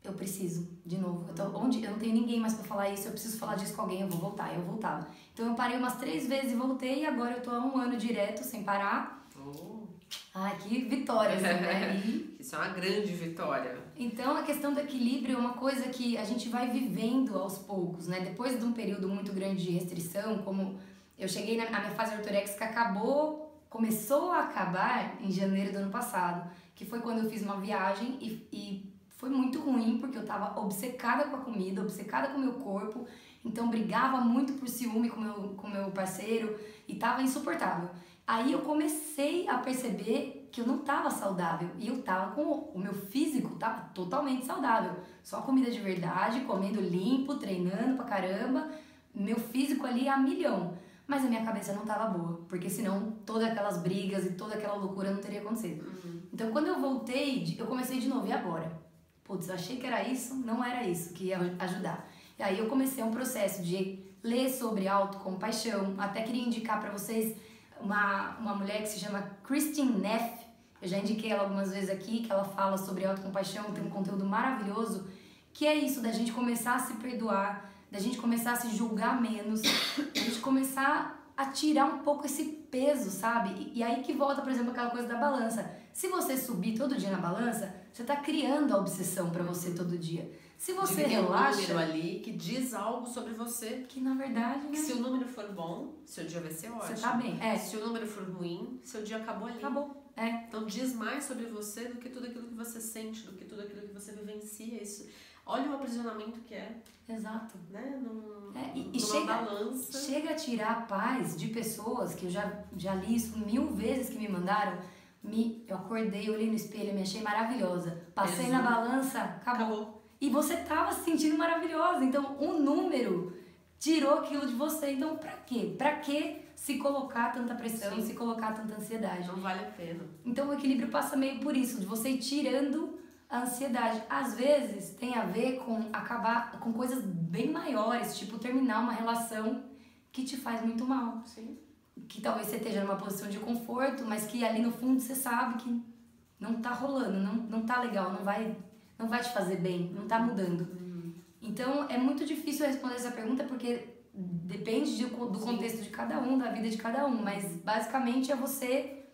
eu preciso, de novo. Eu não tenho ninguém mais pra falar isso, eu preciso falar disso com alguém, eu vou voltar. Eu voltava. Então eu parei umas 3 vezes e voltei, e agora eu tô há 1 ano direto, sem parar. Ai, que vitória, assim, né? Isso é uma grande vitória. Então, a questão do equilíbrio é uma coisa que a gente vai vivendo aos poucos, né? Depois de um período muito grande de restrição, como eu cheguei na minha fase ortoréxica, começou a acabar em janeiro do ano passado, que foi quando eu fiz uma viagem e foi muito ruim, porque eu tava obcecada com a comida, obcecada com o meu corpo, então brigava muito por ciúme com meu parceiro e tava insuportável. Aí eu comecei a perceber que eu não tava saudável e eu tava com o meu físico tava totalmente saudável, só comida de verdade, comendo limpo, treinando pra caramba, meu físico ali a milhão, mas a minha cabeça não tava boa, porque senão todas aquelas brigas e toda aquela loucura não teria acontecido. Então quando eu voltei, eu comecei de novo, e agora? Putz, achei que era isso, não era isso que ia ajudar. E aí eu comecei um processo de ler sobre autocompaixão, até queria indicar pra vocês uma mulher que se chama Christine Neff, eu já indiquei ela algumas vezes aqui, que ela fala sobre autocompaixão, tem um conteúdo maravilhoso, que é isso, da gente começar a se perdoar, da gente começar a se julgar menos, da gente começar a tirar um pouco esse peso, sabe? E aí que volta, por exemplo, aquela coisa da balança. Se você subir todo dia na balança, você tá criando a obsessão pra você todo dia. Se você de relaxa... um número ali que diz algo sobre você. Que na verdade, né? Se o número for bom, seu dia vai ser ótimo. Você tá bem. Se o número for ruim, seu dia acabou ali. Acabou. Então diz mais sobre você do que tudo aquilo que você sente, do que tudo aquilo que você vivencia. Isso. Olha o aprisionamento que é. Exato. Né? Numa balança. Chega a tirar a paz de pessoas que eu já li isso 1000 vezes que me mandaram. Eu acordei, olhei no espelho, me achei maravilhosa. Passei na balança, acabou. E você tava se sentindo maravilhosa. Então, o número tirou aquilo de você. Então, pra quê? Pra que se colocar tanta pressão, Sim. se colocar tanta ansiedade? Não vale a pena. Então, o equilíbrio passa meio por isso, de você ir tirando a ansiedade. Às vezes, tem a ver com acabar com coisas bem maiores, tipo terminar uma relação que te faz muito mal. Sim. Que talvez você esteja numa posição de conforto, mas que ali no fundo você sabe que não tá rolando, não tá legal, não vai te fazer bem, não tá mudando. Então é muito difícil responder essa pergunta porque depende do contexto de cada um, da vida de cada um, mas basicamente é você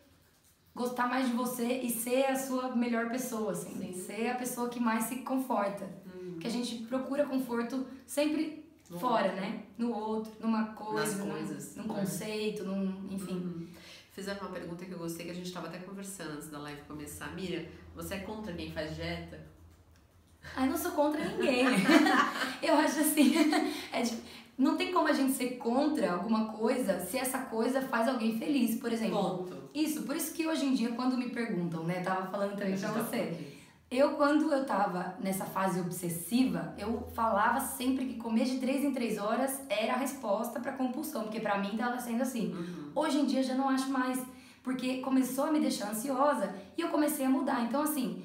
gostar mais de você e ser a sua melhor pessoa, assim, Sim. ser a pessoa que mais se conforta. Que a gente procura conforto sempre fora, né? No outro, numa coisa, num conceito, enfim. Fizeram uma pergunta que eu gostei, que a gente estava até conversando antes da live começar. Miriam, você é contra quem faz dieta? Ai, não sou contra ninguém. Eu acho assim, não tem como a gente ser contra alguma coisa se essa coisa faz alguém feliz, por exemplo. Ponto. Isso, por isso que hoje em dia, quando me perguntam, né, tava falando também pra você, quando eu tava nessa fase obsessiva, eu falava sempre que comer de 3 em 3 horas era a resposta pra compulsão, porque pra mim tava sendo assim. Hoje em dia já não acho mais, porque começou a me deixar ansiosa e eu comecei a mudar. Então, assim,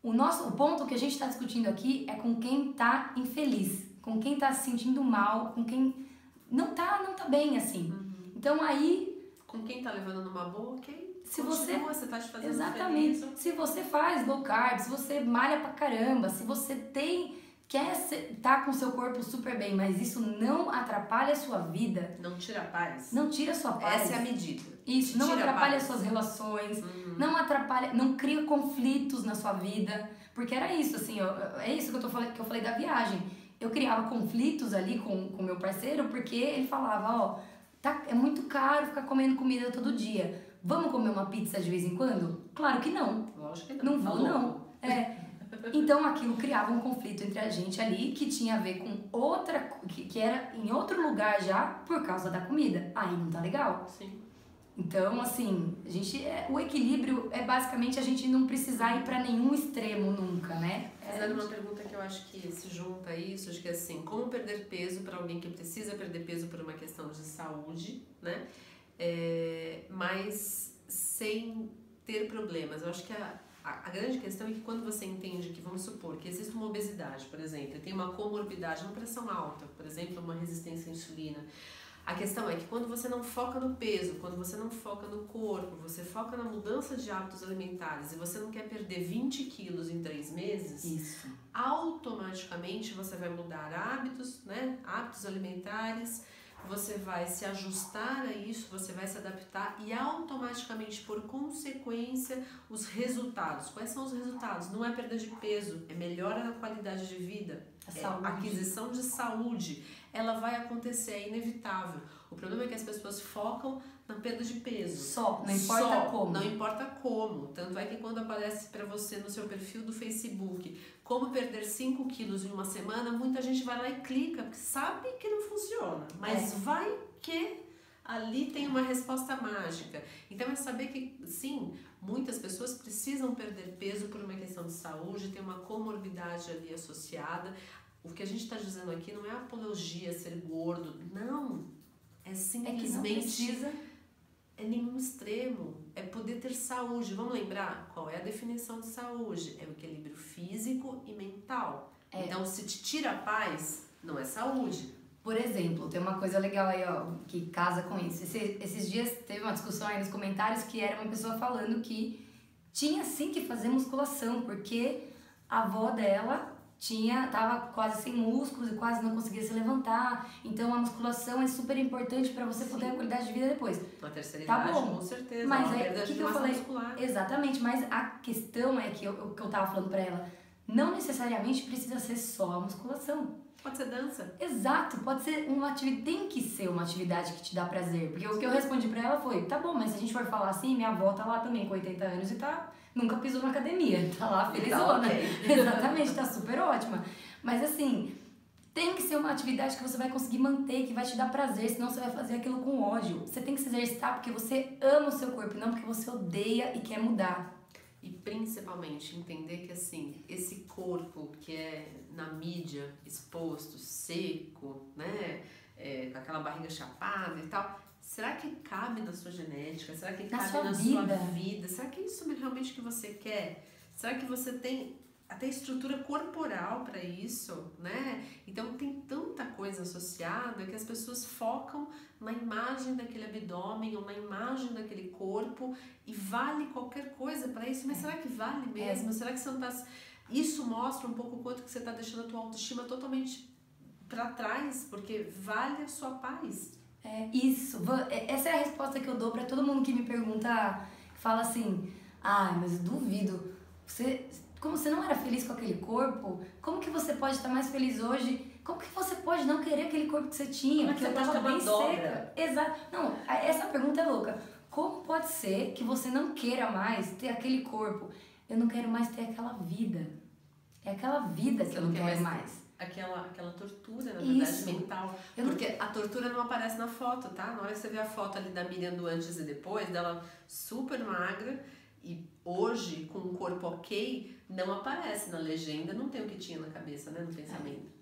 o ponto que a gente tá discutindo aqui é com quem tá infeliz, com quem tá se sentindo mal, com quem não tá bem, assim. Então, aí... Com quem tá levando numa boa, ok? Se você tá te fazendo exatamente. feliz. Se você faz low carb, se você malha pra caramba, se você quer tá com o seu corpo super bem, mas isso não atrapalha a sua vida. Não tira a paz. Não tira a sua paz. Essa é a medida. Isso, não atrapalha as suas relações, não atrapalha, não cria conflitos na sua vida. Porque era isso, assim, é isso que eu falei da viagem. Eu criava conflitos ali com meu parceiro porque ele falava, é muito caro ficar comendo comida todo dia. Vamos comer uma pizza de vez em quando? Claro que não. Lógico que não. Não vou, não. Então aquilo criava um conflito entre a gente ali que tinha a ver com outra, que era em outro lugar já por causa da comida. Aí não tá legal. Sim. Então, assim, o equilíbrio é basicamente a gente não precisar ir pra nenhum extremo nunca, né? Fizeram uma pergunta que eu acho que se junta a isso, acho que é assim, como perder peso para alguém que precisa perder peso por uma questão de saúde, né? Mas sem ter problemas. Eu acho que a grande questão é que quando você entende que, vamos supor, que existe uma obesidade, por exemplo, tem uma comorbidade, uma pressão alta, por exemplo, uma resistência à insulina. A questão é que quando você não foca no peso, quando você não foca no corpo, você foca na mudança de hábitos alimentares e você não quer perder 20 quilos em 3 meses, Isso. automaticamente você vai mudar hábitos, né? Hábitos alimentares, você vai se ajustar a isso, você vai se adaptar e automaticamente, por consequência, os resultados. Quais são os resultados? Não é perda de peso, é melhora na qualidade de vida, aquisição de saúde. Ela vai acontecer, é inevitável. O problema é que as pessoas focam na perda de peso. Não importa como. Não importa como. Tanto é que quando aparece para você no seu perfil do Facebook como perder 5 quilos em uma semana, muita gente vai lá e clica, porque sabe que não funciona. Mas vai que ali tem uma resposta mágica. Então é saber que, sim, muitas pessoas precisam perder peso por uma questão de saúde, tem uma comorbidade ali associada. O que a gente está dizendo aqui não é apologia a ser gordo, não. É simplesmente... É que não precisa... É nenhum extremo, é poder ter saúde. Vamos lembrar qual é a definição de saúde? É o equilíbrio físico e mental. Então, se te tira a paz, não é saúde. Por exemplo, tem uma coisa legal aí, que casa com isso. Esses dias teve uma discussão aí nos comentários que era uma pessoa falando que tinha sim que fazer musculação, porque a avó dela tava quase sem músculos e quase não conseguia se levantar. Então a musculação é super importante para você poder ter a qualidade de vida depois. Na terceira idade, com certeza. Mas aí, o que eu falei? Muscular. Exatamente, mas a questão é que eu tava falando para ela, não necessariamente precisa ser só a musculação. Pode ser dança. Exato, pode ser uma atividade, tem que ser uma atividade que te dá prazer. Porque o que eu respondi pra ela foi, tá bom, mas se a gente for falar assim, minha avó tá lá também com 80 anos e nunca pisou na academia, tá lá felizona. Okay. Exatamente, tá super ótima. Mas assim, tem que ser uma atividade que você vai conseguir manter, que vai te dar prazer, senão você vai fazer aquilo com ódio. Você tem que se exercitar porque você ama o seu corpo, não porque você odeia e quer mudar. E principalmente entender que assim, esse corpo que é na mídia exposto, seco, né, com aquela barriga chapada e tal, será que cabe na sua genética? Será que cabe na sua vida? Será que é isso realmente que você quer? Será que você tem até estrutura corporal para isso, né? Então tem tanta coisa associada que as pessoas focam na imagem daquele abdômen ou na imagem daquele corpo e vale qualquer coisa para isso, mas será que vale mesmo? Será que você não tá... Isso mostra um pouco o quanto que você está deixando a tua autoestima totalmente para trás, porque vale a sua paz. Isso. Essa é a resposta que eu dou para todo mundo que me pergunta, que fala assim, mas eu duvido, como você não era feliz com aquele corpo, como que você pode estar mais feliz hoje? Como que você pode não querer aquele corpo que você tinha? Porque eu tava bem seca. Exato. Não, essa pergunta é louca. Como pode ser que você não queira mais ter aquele corpo? Eu não quero mais ter aquela vida. É aquela vida que eu não quero mais. Aquela tortura, na verdade, mental. Porque a tortura não aparece na foto, tá? Na hora que você vê a foto ali da Miriam do antes e depois, dela super magra, e hoje, com um corpo ok, não aparece na legenda, não tem o que tinha na cabeça, né, no pensamento.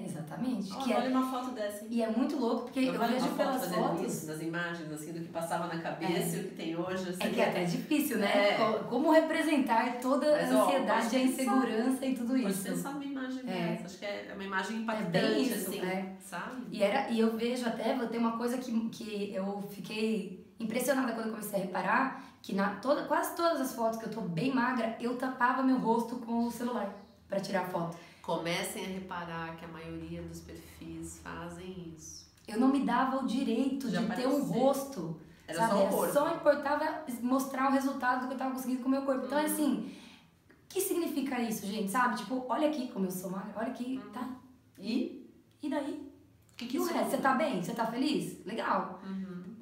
Exatamente. Olha uma foto dessa, hein? E é muito louco, porque eu vejo pelas fotos... Isso, nas imagens, assim, do que passava na cabeça e o que tem hoje. Assim, que é até difícil, né? Como representar toda a ansiedade, a insegurança e tudo isso. Pode pensar numa imagem dessa. Acho que é uma imagem impactante, bem isso, assim, sabe? E eu vejo até, vou ter uma coisa que eu fiquei impressionada quando eu comecei a reparar, que quase todas as fotos que eu tô bem magra, eu tapava meu rosto com o celular pra tirar a foto. Comecem a reparar que a maioria dos perfis fazem isso. Eu não me dava o direito de ter um rosto. Era só o corpo. Só importava mostrar o resultado do que eu tava conseguindo com o meu corpo. Então, assim, o que significa isso, gente? Sabe? Tipo, olha aqui como eu sou magra, olha aqui, tá? E daí? Que o resto? Você tá bem? Você tá feliz? Legal.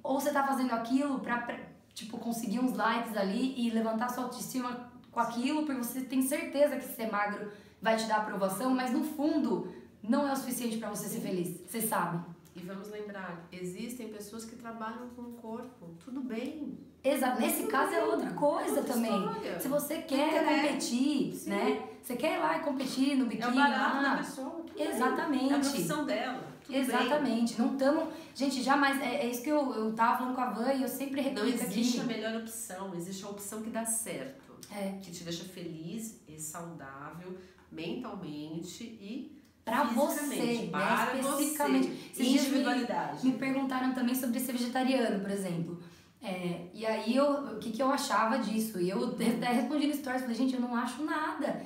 Ou você tá fazendo aquilo pra tipo, conseguir uns likes ali e levantar sua autoestima com aquilo, porque você tem certeza que ser magro vai te dar aprovação, mas no fundo não é o suficiente pra você ser feliz. Você sabe. E vamos lembrar, existem pessoas que trabalham com o corpo. Tudo bem. Exato. Nesse caso é outra coisa também. História. Se você quer competir, né? Você quer ir lá e competir no biquíni. É o barato da pessoa. Exatamente. É a profissão dela. Exatamente. Não estamos... Gente, jamais... É isso que eu tava falando com a Van e eu sempre repito aqui. Não existe a melhor opção. Existe a opção que dá certo. Que te deixa feliz e saudável mentalmente e pra você, para especificamente. Você. Individualidade. Me perguntaram também sobre ser vegetariano, por exemplo. E aí, o que eu achava disso? E eu até respondi no stories, falei, gente, eu não acho nada.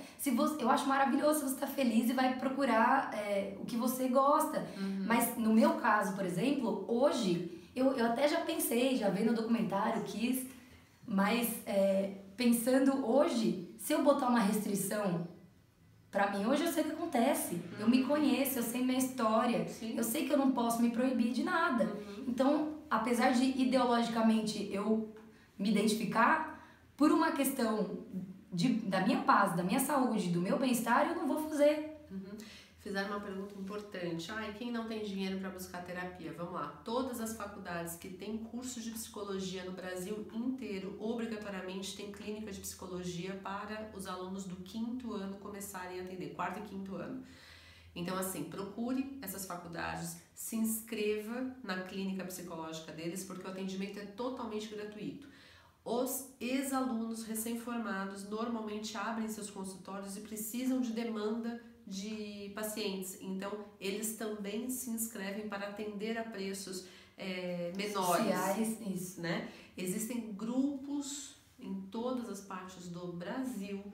Eu acho maravilhoso se você tá feliz e vai procurar o que você gosta. Mas no meu caso, por exemplo, hoje, eu até já pensei, já vi no documentário, quis, mas pensando hoje, se eu botar uma restrição pra mim, hoje eu sei o que acontece. Eu me conheço, eu sei minha história. Sim. Eu sei que eu não posso me proibir de nada. Então, apesar de ideologicamente eu me identificar, por uma questão da minha paz, da minha saúde, do meu bem-estar, eu não vou fazer. Fizeram uma pergunta importante. Quem não tem dinheiro para buscar terapia? Vamos lá. Todas as faculdades que têm curso de psicologia no Brasil inteiro, obrigatoriamente tem clínica de psicologia para os alunos do 5º ano começarem a atender, 4º e 5º ano. Então, assim, procure essas faculdades, se inscreva na clínica psicológica deles, porque o atendimento é totalmente gratuito. Os ex-alunos recém-formados normalmente abrem seus consultórios e precisam de demanda de pacientes, então eles também se inscrevem para atender a preços menores. Sociais, isso. Né? Existem grupos em todas as partes do Brasil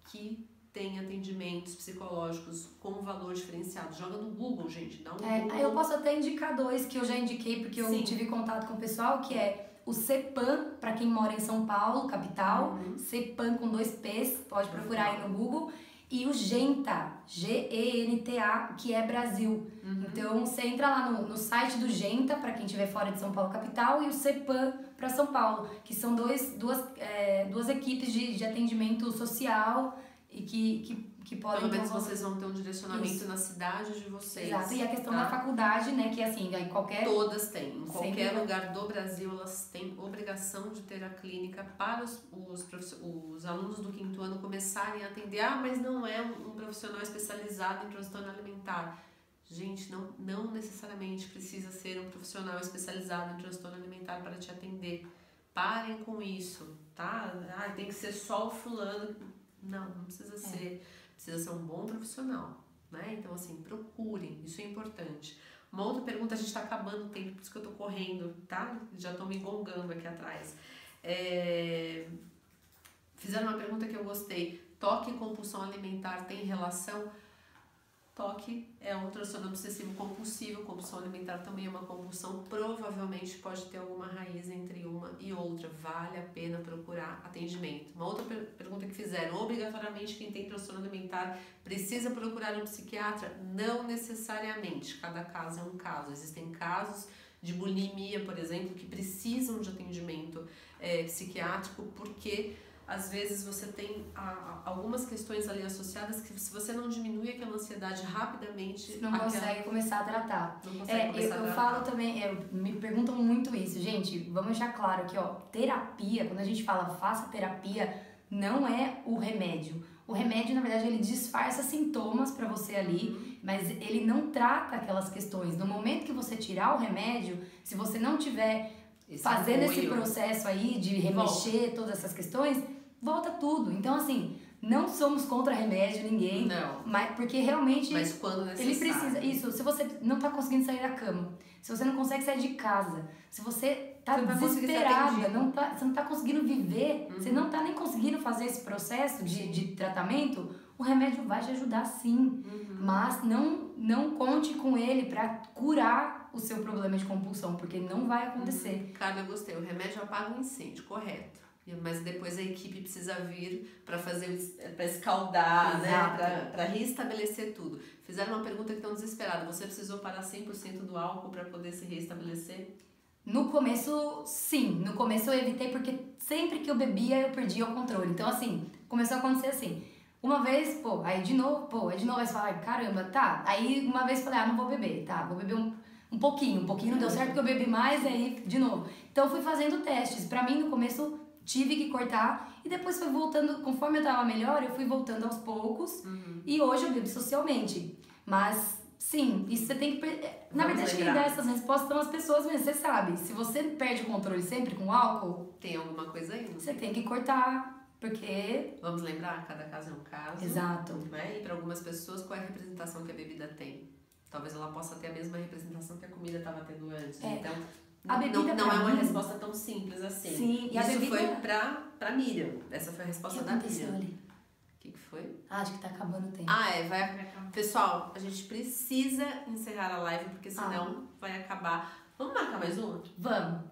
que tem atendimentos psicológicos com valor diferenciado. Joga no Google, gente, dá um Google. Eu posso até indicar 2 que eu já indiquei porque eu tive contato com o pessoal, que é o CEPAM, para quem mora em São Paulo, capital, CEPAM com 2 P's, pode procurar aí no Google. E o Genta, Genta, que é Brasil. Então, você entra lá no site do Genta, para quem estiver fora de São Paulo capital, e o CEPAM para São Paulo, que são duas equipes de atendimento social e que podem... Pelo menos vocês vão ter um direcionamento na cidade de vocês. Exato, e a questão da faculdade, né, que assim, em qualquer... Todas têm, em qualquer lugar do Brasil, elas têm obrigação de ter a clínica para os alunos do 5º ano começarem a atender. Ah, mas não é um profissional especializado em transtorno alimentar. Gente, não necessariamente precisa ser um profissional especializado em transtorno alimentar para te atender. Parem com isso, tá? Ah, tem que ser só o fulano. Não precisa ser. Precisa ser um bom profissional, né? Então, assim, procurem. Isso é importante. Uma outra pergunta, a gente tá acabando o tempo, por isso que eu tô correndo, tá? Já tô me engongando aqui atrás. Fizeram uma pergunta que eu gostei. Toque e compulsão alimentar tem relação? Toque é um transtorno obsessivo compulsivo, compulsão alimentar também é uma compulsão, provavelmente pode ter alguma raiz entre uma e outra, vale a pena procurar atendimento. Uma outra pergunta que fizeram, obrigatoriamente quem tem transtorno alimentar precisa procurar um psiquiatra? Não necessariamente, cada caso é um caso, existem casos de bulimia, por exemplo, que precisam de atendimento psiquiátrico porque... Às vezes você tem algumas questões ali associadas que se você não diminui aquela ansiedade rapidamente... Você não consegue começar a tratar. Não consegue começar a tratar. Eu falo também, me perguntam muito isso. Gente, vamos deixar claro aqui, ó. Terapia, quando a gente fala faça terapia, não é o remédio. O remédio, na verdade, ele disfarça sintomas pra você ali, mas ele não trata aquelas questões. No momento que você tirar o remédio, se você não tiver fazendo esse processo aí de remexer todas essas questões... volta tudo. Então, assim, não somos contra remédio, ninguém. Não. Mas, porque realmente... Mas quando necessário. Ele precisa... Isso, se você não tá conseguindo sair da cama, se você não consegue sair de casa, se você tá desesperada, você não tá conseguindo viver, você não tá nem conseguindo fazer esse processo de tratamento, o remédio vai te ajudar sim. Mas não conte com ele pra curar o seu problema de compulsão, porque não vai acontecer. Cara, eu gostei. O remédio apaga o incêndio, correto. Mas depois a equipe precisa vir para escaldar, né? Para reestabelecer tudo. Fizeram uma pergunta que estão desesperados. Você precisou parar 100% do álcool para poder se reestabelecer? No começo, sim. No começo eu evitei porque sempre que eu bebia eu perdia o controle. Então, assim, começou a acontecer assim. Uma vez, aí de novo aí você fala, caramba, tá. Aí uma vez falei, não vou beber, tá. Vou beber um pouquinho não deu certo porque eu bebi mais, aí de novo. Então eu fui fazendo testes. Pra mim, no começo... tive que cortar e depois foi voltando, conforme eu tava melhor, eu fui voltando aos poucos e hoje eu bebo socialmente. Mas, sim, isso você tem que... Na verdade, quem dá essas respostas são as pessoas mesmo, você sabe. Se você perde o controle sempre com álcool... Tem alguma coisa aí, não você tem que cortar, porque... Vamos lembrar, cada caso é um caso. Exato. Né? E para algumas pessoas, qual é a representação que a bebida tem? Talvez ela possa ter a mesma representação que a comida estava tendo antes. Então... A bebida não é uma resposta tão simples assim. Sim, e isso a bebida... foi pra Miriam. Essa foi a resposta da Miriam. Ali? O que foi? Acho que tá acabando o tempo. Vai acabar. Pessoal, a gente precisa encerrar a live, porque senão vai acabar. Vamos marcar mais uma?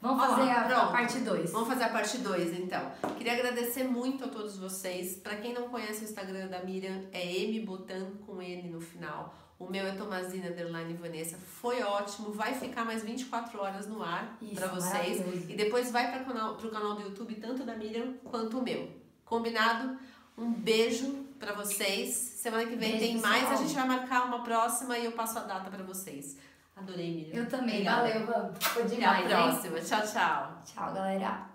Vamos fazer a parte 2. Vamos fazer a parte 2, então. Queria agradecer muito a todos vocês. Pra quem não conhece o Instagram da Miriam, é mbotan com N no final. O meu é Tomazina_Vanessa. Foi ótimo. Vai ficar mais 24 horas no ar pra vocês. E depois vai pro canal do YouTube, tanto da Miriam quanto o meu. Combinado? Um beijo pra vocês. Semana que vem tem mais. A gente vai marcar uma próxima e eu passo a data pra vocês. Adorei, Miriam. Eu também. Obrigada. Valeu, Van. Foi demais. Até a próxima. Tchau, tchau. Tchau, galera.